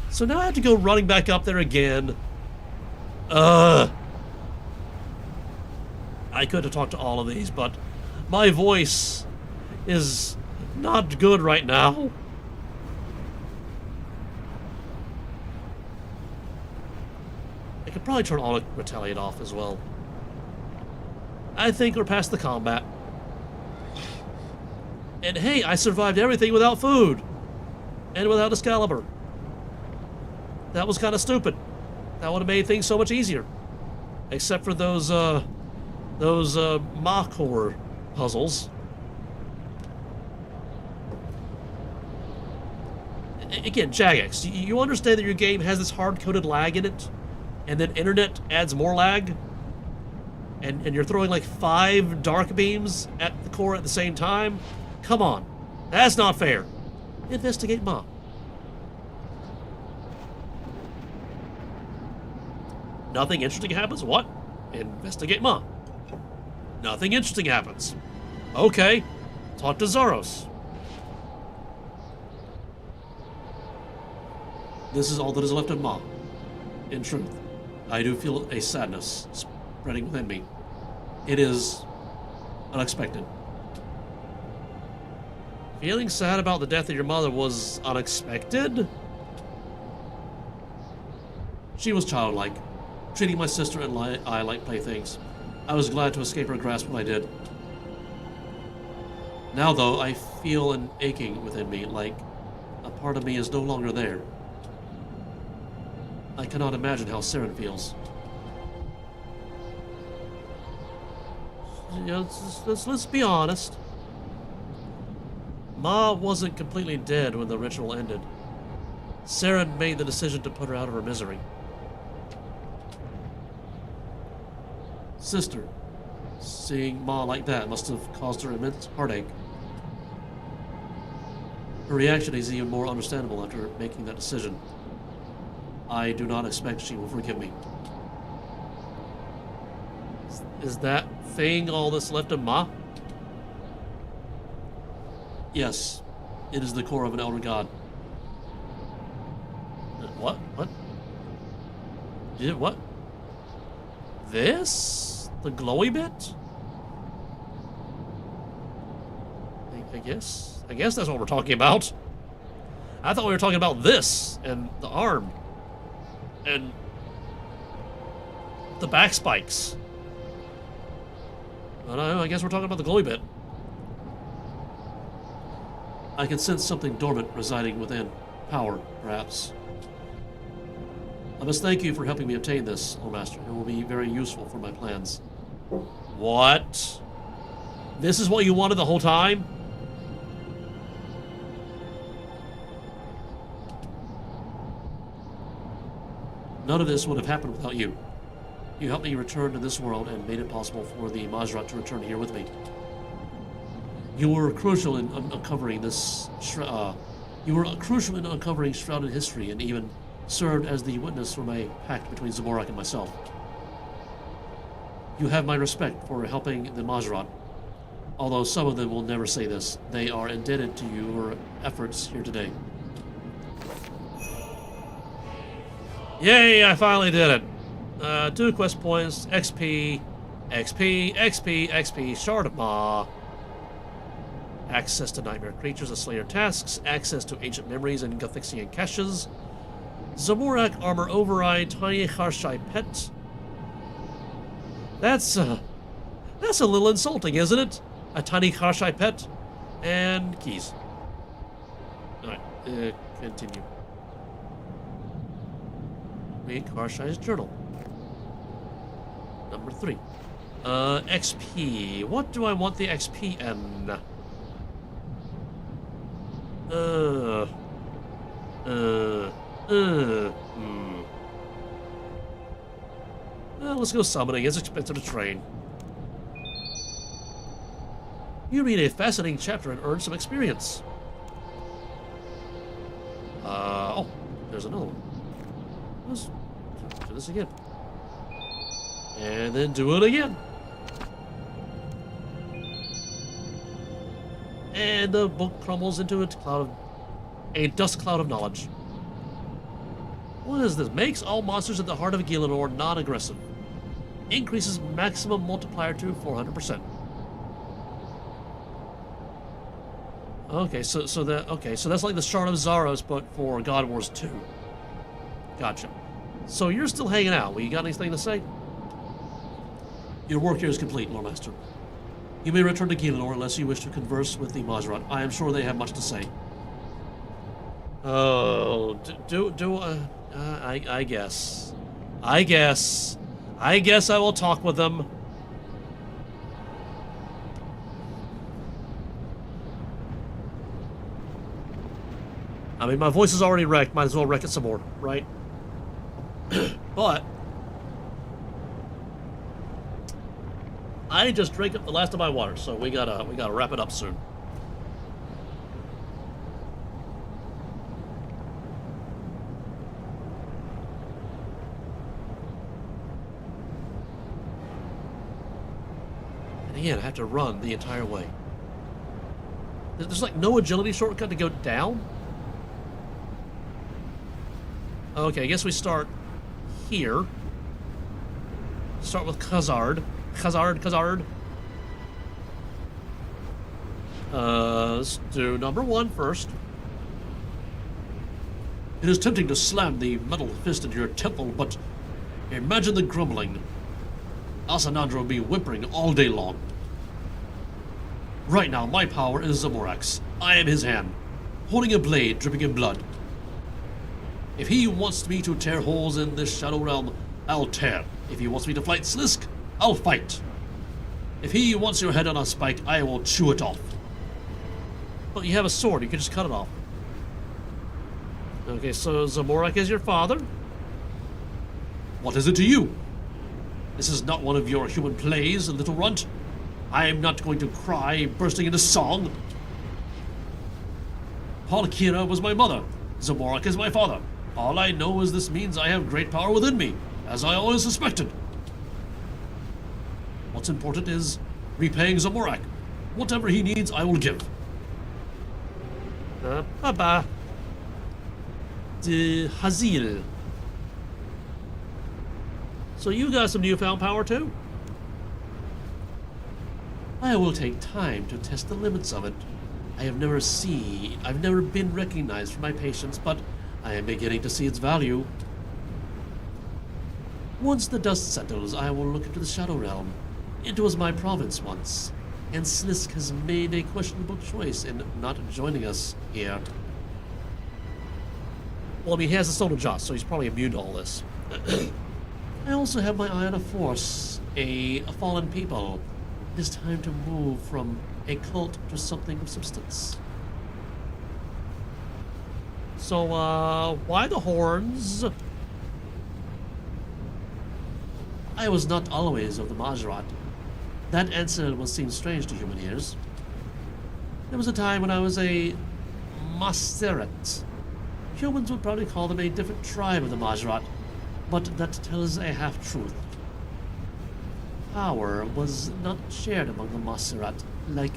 So now I have to go running back up there again. I could have talked to all of these, but my voice is not good right now. I could probably turn Auto Retaliate off as well. I think we're past the combat. And hey, I survived everything without food. And without Excalibur. That was kind of stupid. That would have made things so much easier. Except for those Mach-Core puzzles. Again, Jagex, you understand that your game has this hard-coded lag in it? And then internet adds more lag? And you're throwing like 5 dark beams at the core at the same time? Come on. That's not fair. Investigate Ma. Nothing interesting happens? What? Investigate Ma. Nothing interesting happens. Okay. Talk to Zoros. This is all that is left of Ma. In truth, I do feel a sadness spreading within me. It is unexpected. Feeling sad about the death of your mother was unexpected? She was childlike, treating my sister and I like playthings. I was glad to escape her grasp when I did. Now, though, I feel an aching within me, like a part of me is no longer there. I cannot imagine how Saren feels. You know, let's be honest. Ma wasn't completely dead when the ritual ended. Saren made the decision to put her out of her misery. Sister, seeing Ma like that must have caused her immense heartache. Her reaction is even more understandable after making that decision. I do not expect she will forgive me. Is that thing all that's left of Ma? Yes, it is the core of an elder god. What? What? What? This? The glowy bit? I guess that's what we're talking about. I thought we were talking about this and the arm and the back spikes. But I guess we're talking about the glowy bit. I can sense something dormant residing within. Power, perhaps. I must thank you for helping me obtain this, Loremaster. It will be very useful for my plans. What? This is what you wanted the whole time? None of this would have happened without you. You helped me return to this world and made it possible for the Majrat to return here with me. You were crucial in uncovering this. You were crucial in uncovering shrouded history, and even served as the witness for my pact between Zemouregal and myself. You have my respect for helping the Majrat. Although some of them will never say this, they are indebted to your efforts here today. Yay, I finally did it. 2 quest points, XP, XP, XP, XP, Shard of Ma. Access to nightmare creatures and slayer tasks, access to ancient memories and Gothixian caches. Zemouregal armor override, tiny Kharshai pet. That's a little insulting, isn't it? A tiny Kharshai pet and keys. Alright, continue. Read Kharshai's journal. Number 3. XP. What do I want the XP in? Let's go summoning. It's expensive to train. You read a fascinating chapter and earn some experience. Oh, there's another one. Let's do this again. And then do it again. And the book crumbles into a dust cloud of knowledge. What is this? Makes all monsters at the heart of Gielinor non-aggressive. Increases maximum multiplier to 400%. Okay, so that's like the Shard of Zaros, but for God Wars 2. Gotcha. So you're still hanging out. Well, you got anything to say? Your work here is complete, Loremaster. You may return to Gielinor unless you wish to converse with the Majorat. I am sure they have much to say. Oh, I guess. I guess I will talk with them. I mean, my voice is already wrecked. Might as well wreck it some more, right? But I just drank up the last of my water, so we gotta wrap it up soon. And again, I have to run the entire way. There's like no agility shortcut to go down. Okay, I guess we start here. Start with Khazard. Let's do number 1 first. It is tempting to slam the metal fist into your temple, but imagine the grumbling. Asanandra will be whimpering all day long. Right now, my power is Zemouregal's. I am his hand, holding a blade dripping in blood. If he wants me to tear holes in this shadow realm, I'll tear. If he wants me to fight Slisk, I'll fight. If he wants your head on a spike, I will chew it off. Well, you have a sword. You can just cut it off. Okay, so Zemouregal is your father? What is it to you? This is not one of your human plays, little runt. I am not going to cry, bursting into song. Palkira was my mother. Zemouregal is my father. All I know is this means I have great power within me, as I always suspected. What's important is repaying Zemouregal. Whatever he needs, I will give. Baba. De Hazil. So you got some newfound power too? I will take time to test the limits of it. I've never been recognized for my patience, but I am beginning to see its value. Once the dust settles, I will look into the Shadow Realm. It was my province once, and Slisk has made a questionable choice in not joining us here. Well, I mean, he has a solar jaw, so he's probably immune to all this. I also have my eye on a force, a fallen people. It is time to move from a cult to something of substance. So, why the horns? I was not always of the Majorat. That answer will seem strange to human ears. There was a time when I was a Maseret. Humans would probably call them a different tribe of the Majorat, but that tells a half-truth. Power was not shared among the Maseret like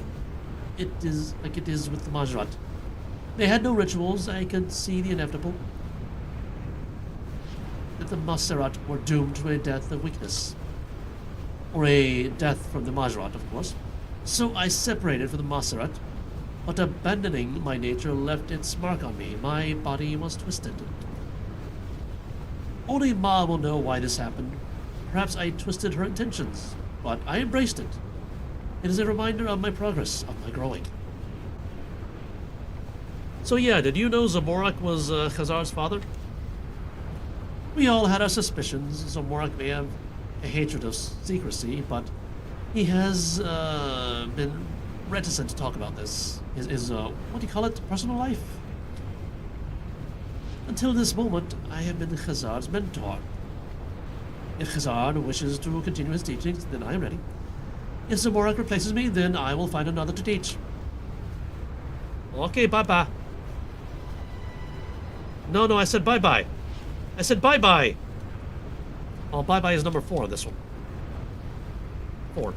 it is with the Majorat. They had no rituals. I could see the inevitable. That the Maseret were doomed to a death of weakness. Or a death from the Majorat, of course. So I separated from the Maseret, but abandoning my nature left its mark on me. My body was twisted. Only Ma will know why this happened. Perhaps I twisted her intentions, but I embraced it. It is a reminder of my progress, of my growing. So yeah, did you know Zemouregal was Khazar's father? We all had our suspicions. Zemouregal may have a hatred of secrecy, but He has been reticent to talk about this. His what do you call it? Personal life? Until this moment, I have been Khazar's mentor. If Khazar wishes to continue his teachings, then I am ready. If Zemouregal replaces me, then I will find another to teach. Okay, bye-bye. No, I said bye-bye. I said bye-bye. Oh, bye-bye is number 4 on this one. 4.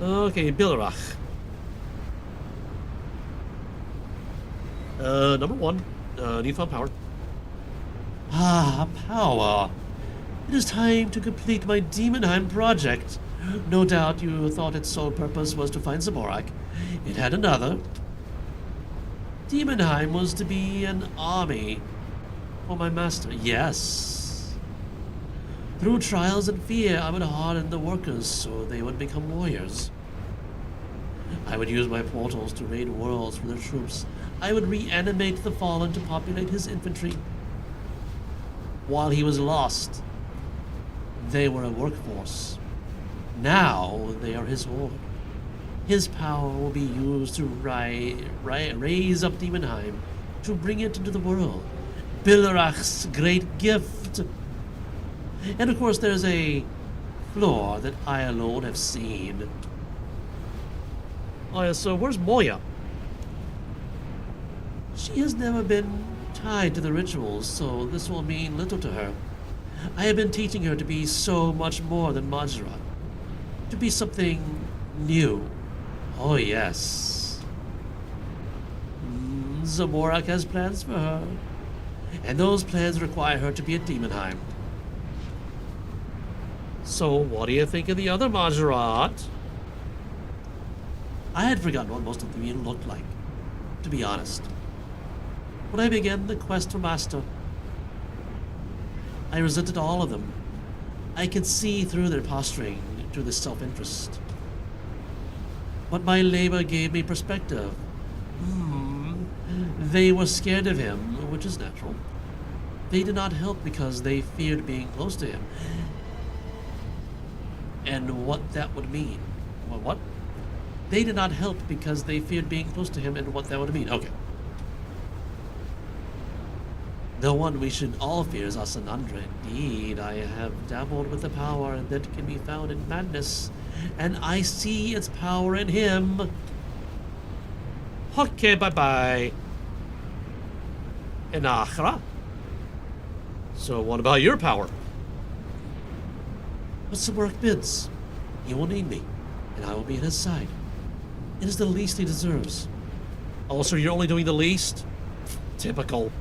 Okay, Bilrach. Number 1. Newfound power. Ah, power. It is time to complete my Demonheim project. No doubt you thought its sole purpose was to find Zemouregal. It had another. Demonheim was to be an army for my master. Yes. Through trials and fear, I would harden the workers so they would become warriors. I would use my portals to raid worlds for their troops. I would reanimate the fallen to populate his infantry. While he was lost, they were a workforce. Now they are his horde. His power will be used to raise up Demonheim, to bring it into the world. Bilrach's great gift. And of course there's a floor that I alone have seen. Oh yeah, so where's Moya? She has never been tied to the rituals, so this will mean little to her. I have been teaching her to be so much more than Majra. To be something new. Oh yes. Zemouregal has plans for her. And those plans require her to be at Demonheim. So what do you think of the other Majorat? I had forgotten what most of them looked like, to be honest. When I began the quest for Master, I resented all of them. I could see through their posturing, through their self-interest. But my labor gave me perspective. They were scared of him, which is natural. They did not help because they feared being close to him. And what that would mean. What? They did not help because they feared being close to him and what that would mean. Okay. The one we should all fear is Asanandra. Indeed, I have dabbled with the power that can be found in madness, and I see its power in him. Okay, bye-bye. And Akhra? So what about your power? But Zemouregal bids. He will need me, and I will be at his side. It is the least he deserves. Also, you're only doing the least? Typical.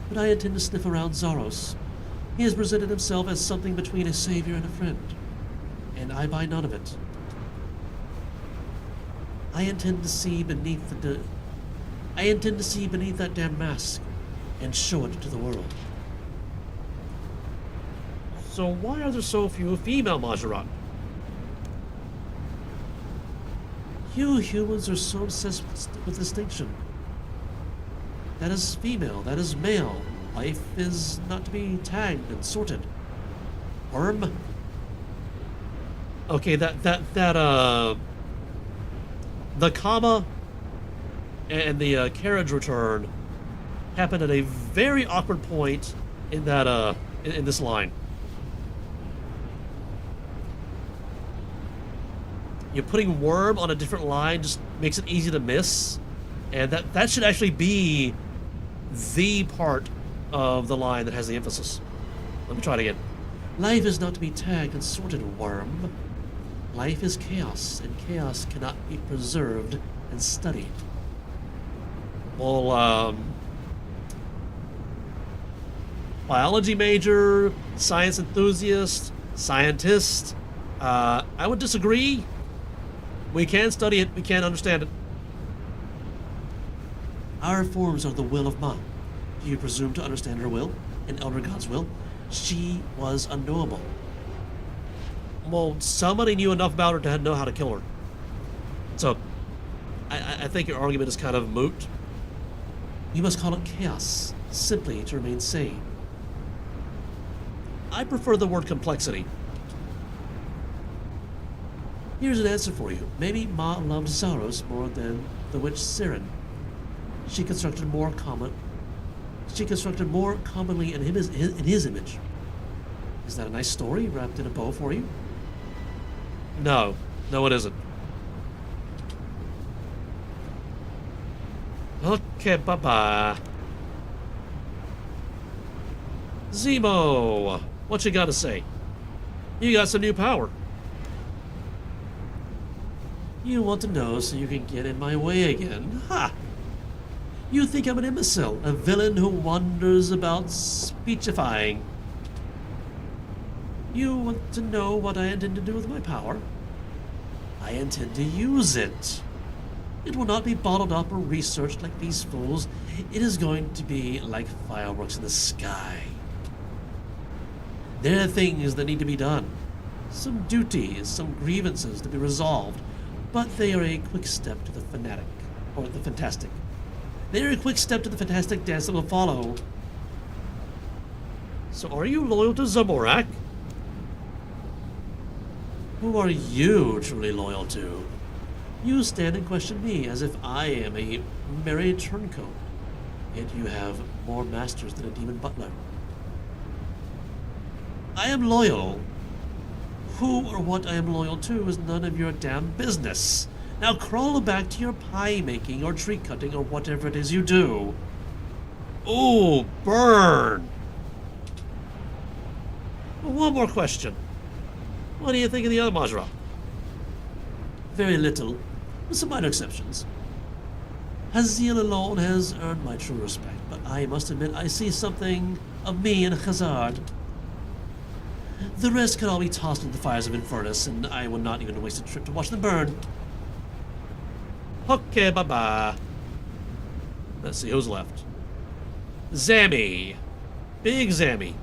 But I intend to sniff around Zaros. He has presented himself as something between a savior and a friend, and I buy none of it. I intend to see beneath that damn mask and show it to the world. So why are there so few female Majorat? You humans are so obsessed with distinction. That is female, that is male. Life is not to be tagged and sorted. Worm? Okay, the comma and the carriage return happened at a very awkward point in that in this line. You're putting worm on a different line just makes it easy to miss, and that should actually be the part of the line that has the emphasis. Let me try it again. Life is not to be tagged and sorted, worm. Life is chaos, and chaos cannot be preserved and studied. Well, biology major, science enthusiast, scientist, I would disagree. We can study it, we can understand it. Our forms are the will of Ma. Do you presume to understand her will? An Elder God's will? She was unknowable. Well, somebody knew enough about her to know how to kill her. So, I think your argument is kind of moot. We must call it chaos, simply to remain sane. I prefer the word complexity. Here's an answer for you. Maybe Ma loved Zaros more than the witch Siren. She constructed more commonly in his image. Is that a nice story wrapped in a bow for you? No, it isn't. Okay, bye-bye. Zemo, what you got to say? You got some new power. You want to know so you can get in my way again? Ha! You think I'm an imbecile, a villain who wanders about speechifying. You want to know what I intend to do with my power? I intend to use it. It will not be bottled up or researched like these fools. It is going to be like fireworks in the sky. There are things that need to be done. Some duties, some grievances to be resolved. But they are a quick step to the fanatic, or the fantastic. They are a quick step to the fantastic dance that will follow. So are you loyal to Zemouregal? Who are you truly loyal to? You stand and question me as if I am a merry turncoat, yet you have more masters than a demon butler. I am loyal. Who or what I am loyal to is none of your damn business. Now crawl back to your pie making or tree cutting or whatever it is you do. Ooh, burn! One more question. What do you think of the other Majra? Very little, with some minor exceptions. Haziel alone has earned my true respect, but I must admit I see something of me in Khazard. The rest can all be tossed into the fires of Infernus, and I will not even waste a trip to watch them burn. Okay, bye-bye. Let's see, who's left? Zammy. Big Zammy.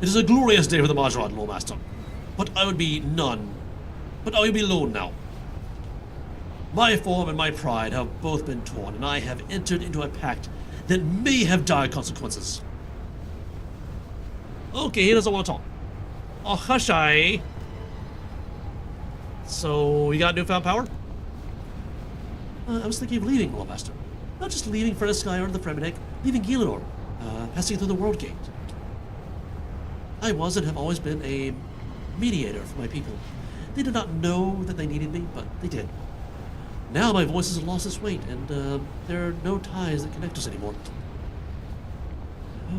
It is a glorious day for the Majra, Loremaster. But I would be alone now. My form and my pride have both been torn, and I have entered into a pact that may have dire consequences. Okay, he doesn't want to talk. Oh, Kharshai. So, you got newfound power? I was thinking of leaving, Loremaster. Not just leaving Sky or the Fremennik, leaving Gielinor, passing through the World Gate. I was and have always been a mediator for my people. They did not know that they needed me, but they did. Now my voice has lost its weight, and there are no ties that connect us anymore.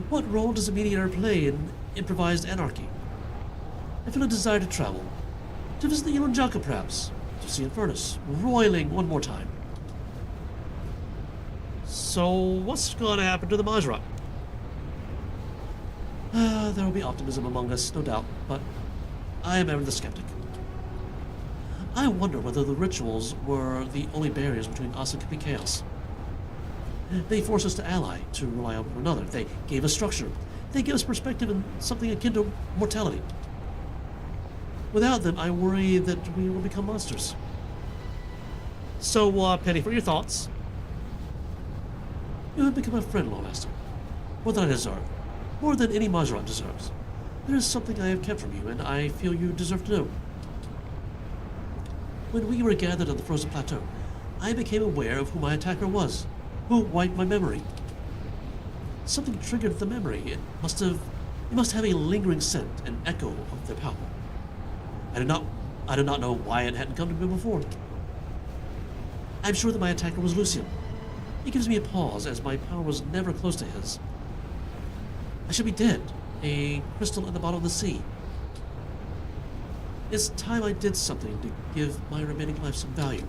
What role does a mediator play in improvised anarchy? I feel a desire to travel, to visit the Ilanjaka perhaps, to see Infernus roiling one more time. So, what's going to happen to the Majra? There will be optimism among us, no doubt, but I am ever the skeptic. I wonder whether the rituals were the only barriers between us and complete chaos. They forced us to ally, to rely on one another. They gave us structure. They gave us perspective and something akin to mortality. Without them, I worry that we will become monsters. So, Penny, for your thoughts. You have become a friend, Loremaster. More than I deserve. More than any Majra deserves. There is something I have kept from you, and I feel you deserve to know. When we were gathered on the frozen plateau, I became aware of who my attacker was, who wiped my memory. Something triggered the memory. It must have a lingering scent, an echo of their power. I do not know why it hadn't come to me before. I'm sure that my attacker was Lucian. It gives me a pause, as my power was never close to his. I should be dead, a crystal at the bottom of the sea. It's time I did something to give my remaining life some value.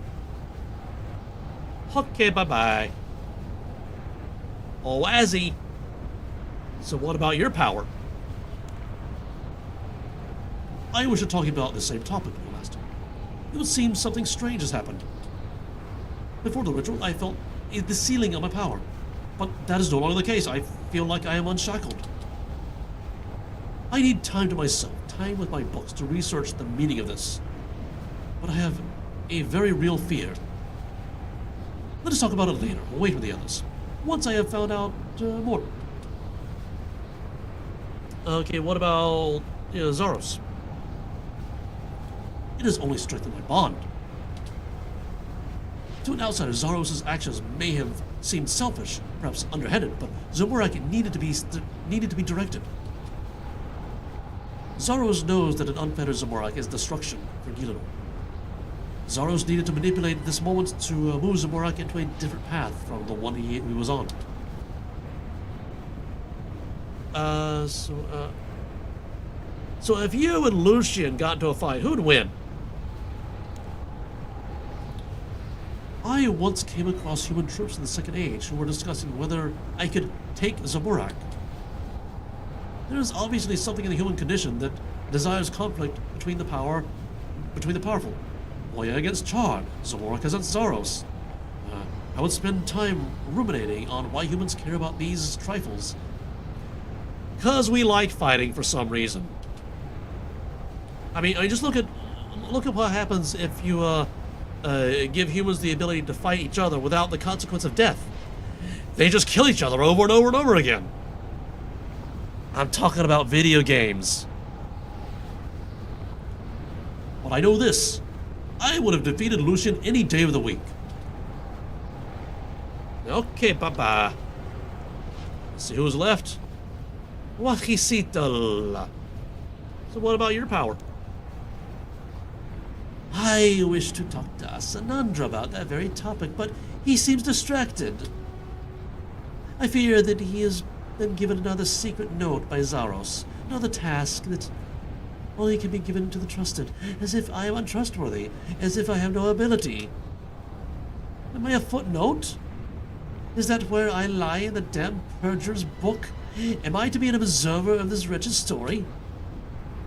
Okay, bye-bye. Oh, Azzy. So what about your power? I wish we were talking about the same topic, Master. It would seem something strange has happened. Before the ritual, I felt the ceiling of my power. But that is no longer the case. I feel like I am unshackled. I need time to myself, time with my books, to research the meaning of this. But I have a very real fear. Let us talk about it later, away from the others. Once I have found out more. Okay, what about Zaros? It has only strengthened my bond. To an outsider, Zaros' actions may have seemed selfish, perhaps underhanded, but Zemouregal needed to be directed. Zaros knows that an unfettered Zemouregal is destruction for Gilino. Zaros needed to manipulate this moment to move Zemouregal into a different path from the one he was on. So if you and Lucian got into a fight, who'd win? I once came across human troops in the Second Age who were discussing whether I could take Zemouregal. There is obviously something in the human condition that desires conflict between the powerful. Oya against Chard, Zemouregal against Zaros. I would spend time ruminating on why humans care about these trifles. 'Cause we like fighting for some reason. I mean, just look at what happens if you give humans the ability to fight each other without the consequence of death. They just kill each other over and over and over again. I'm talking about video games. But I know this. I would have defeated Lucian any day of the week. Okay, bye-bye. Let's see who's left. Wajisitl. So what about your power? I wish to talk to Asanandra about that very topic, but he seems distracted. I fear that he has been given another secret note by Zaros, another task that only can be given to the trusted, as if I am untrustworthy, as if I have no ability. Am I a footnote? Is that where I lie in the damn Purger's book? Am I to be an observer of this wretched story?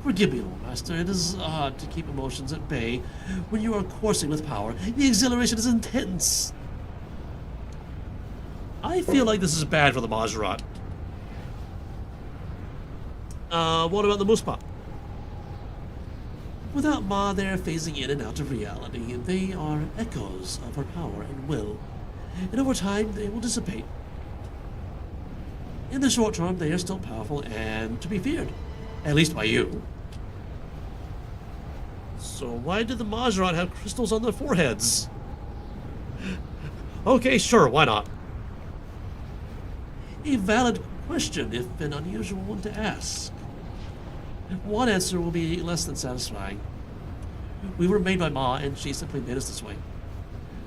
Forgive me, Loremaster, it is hard to keep emotions at bay when you are coursing with power. The exhilaration is intense. I feel like this is bad for the Majorat. What about the Muspa? Without Ma, they are phasing in and out of reality. They are echoes of her power and will, and over time they will dissipate. In the short term, they are still powerful and to be feared, at least by you. So why did the Majorat have crystals on their foreheads? Okay, sure, why not? A valid question, if an unusual one to ask. One answer will be less than satisfying. We were made by Ma, and she simply made us this way.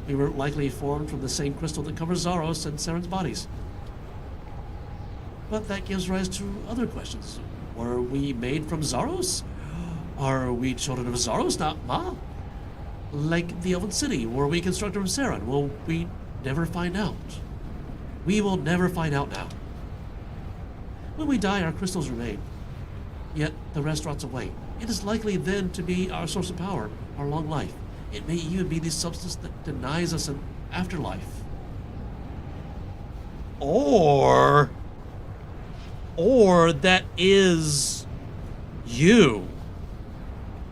We were likely formed from the same crystal that covers Zaros and Saren's bodies. But that gives rise to other questions. Were we made from Zaros? Are we children of Zaros, not Ma? Like the Elven City, were we constructed from Saren? Will we never find out? We will never find out now. When we die, our crystals remain. Yet the rest rots away. It is likely then to be our source of power, our long life. It may even be the substance that denies us an afterlife. Or that is you.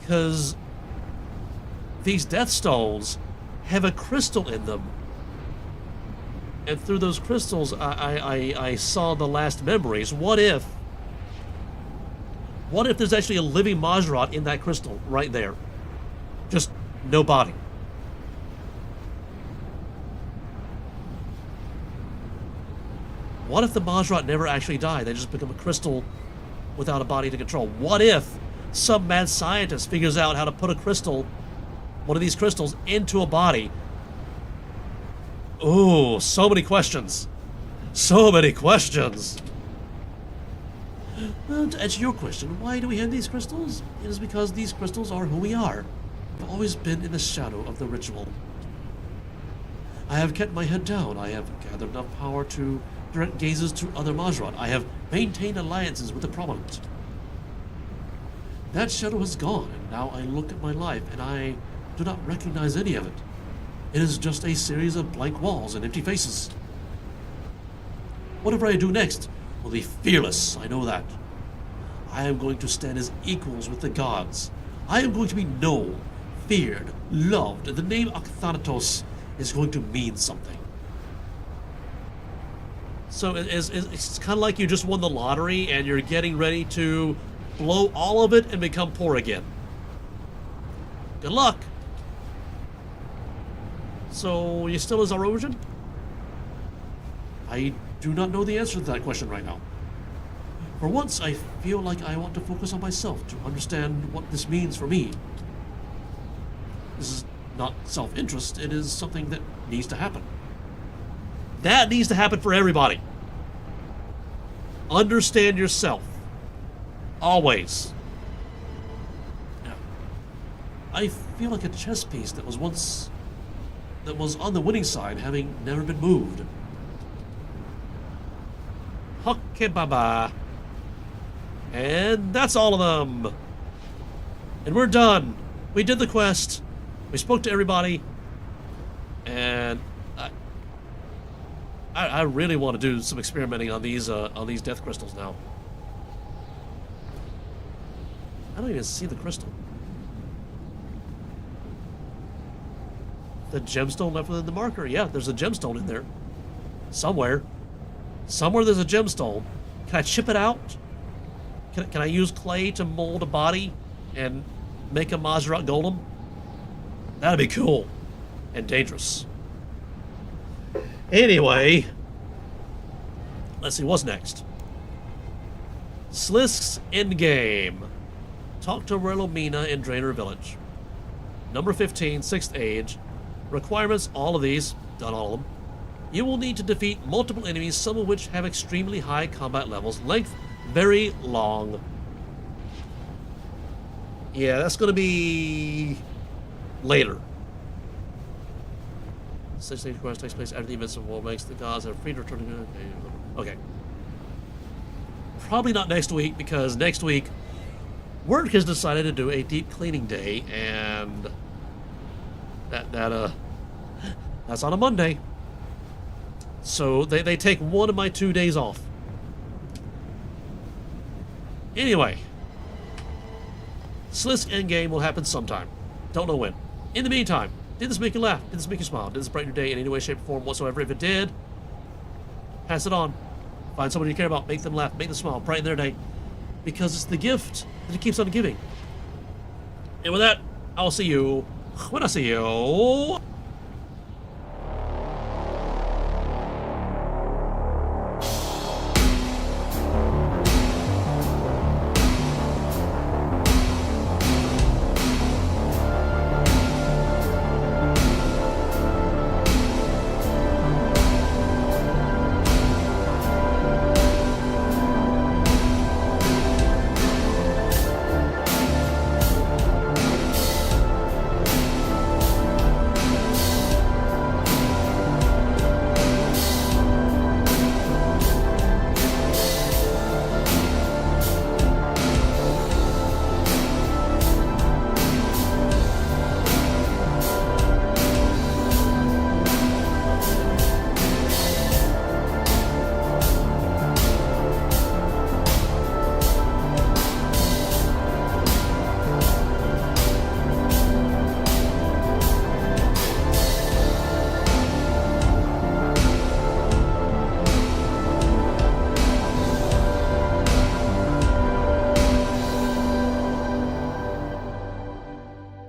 Because these death stones have a crystal in them. And through those crystals, I saw the last memories. What if there's actually a living Majorat in that crystal right there? Just no body. What if the Majorat never actually die? They just become a crystal without a body to control. What if some mad scientist figures out how to put a crystal, one of these crystals, into a body? Ooh, so many questions. So many questions. Well, to answer your question, why do we have these crystals? It is because these crystals are who we are. We've always been in the shadow of the ritual. I have kept my head down. I have gathered enough power to direct gazes to other Majorat. I have maintained alliances with the prominent. That shadow has gone, and now I look at my life, and I do not recognize any of it. It is just a series of blank walls and empty faces. Whatever I do next will be fearless, I know that. I am going to stand as equals with the gods. I am going to be known, feared, loved. The name Akthanatos is going to mean something. So it's kind of like you just won the lottery and you're getting ready to blow all of it and become poor again. Good luck. So, you still a Zarosian? I do not know the answer to that question right now. For once, I feel like I want to focus on myself to understand what this means for me. This is not self-interest, it is something that needs to happen. That needs to happen for everybody. Understand yourself. Always. Yeah. I feel like a chess piece that was on the winning side, having never been moved. Okay, bye-bye. And that's all of them. And we're done. We did the quest. We spoke to everybody. And I really want to do some experimenting on these death crystals now. I don't even see the crystal. The gemstone left within the marker. Yeah, there's a gemstone in there. Somewhere. Somewhere there's a gemstone. Can I chip it out? Can I use clay to mold a body and make a Mazrat golem? That'd be cool. And dangerous. Anyway. Let's see, what's next? Slisk's endgame. Talk to Relomina in Draenor Village. Number 15, 6th age. Requirements, all of these. Done all of them. You will need to defeat multiple enemies, some of which have extremely high combat levels. Length, very long. Yeah, that's going to be later. Such thing requires takes place after the events of war makes the gods have free to return to... Okay. Probably not next week, because next week work has decided to do a deep cleaning day, and that's on a Monday. So they take one of my 2 days off. Anyway, Slisk endgame will happen sometime. Don't know when. In the meantime, did this make you laugh? Did this make you smile? Did this brighten your day in any way, shape, or form whatsoever? If it did, pass it on. Find someone you care about, make them laugh, make them smile, brighten their day. Because it's the gift that it keeps on giving. And with that, I'll see you when I see you.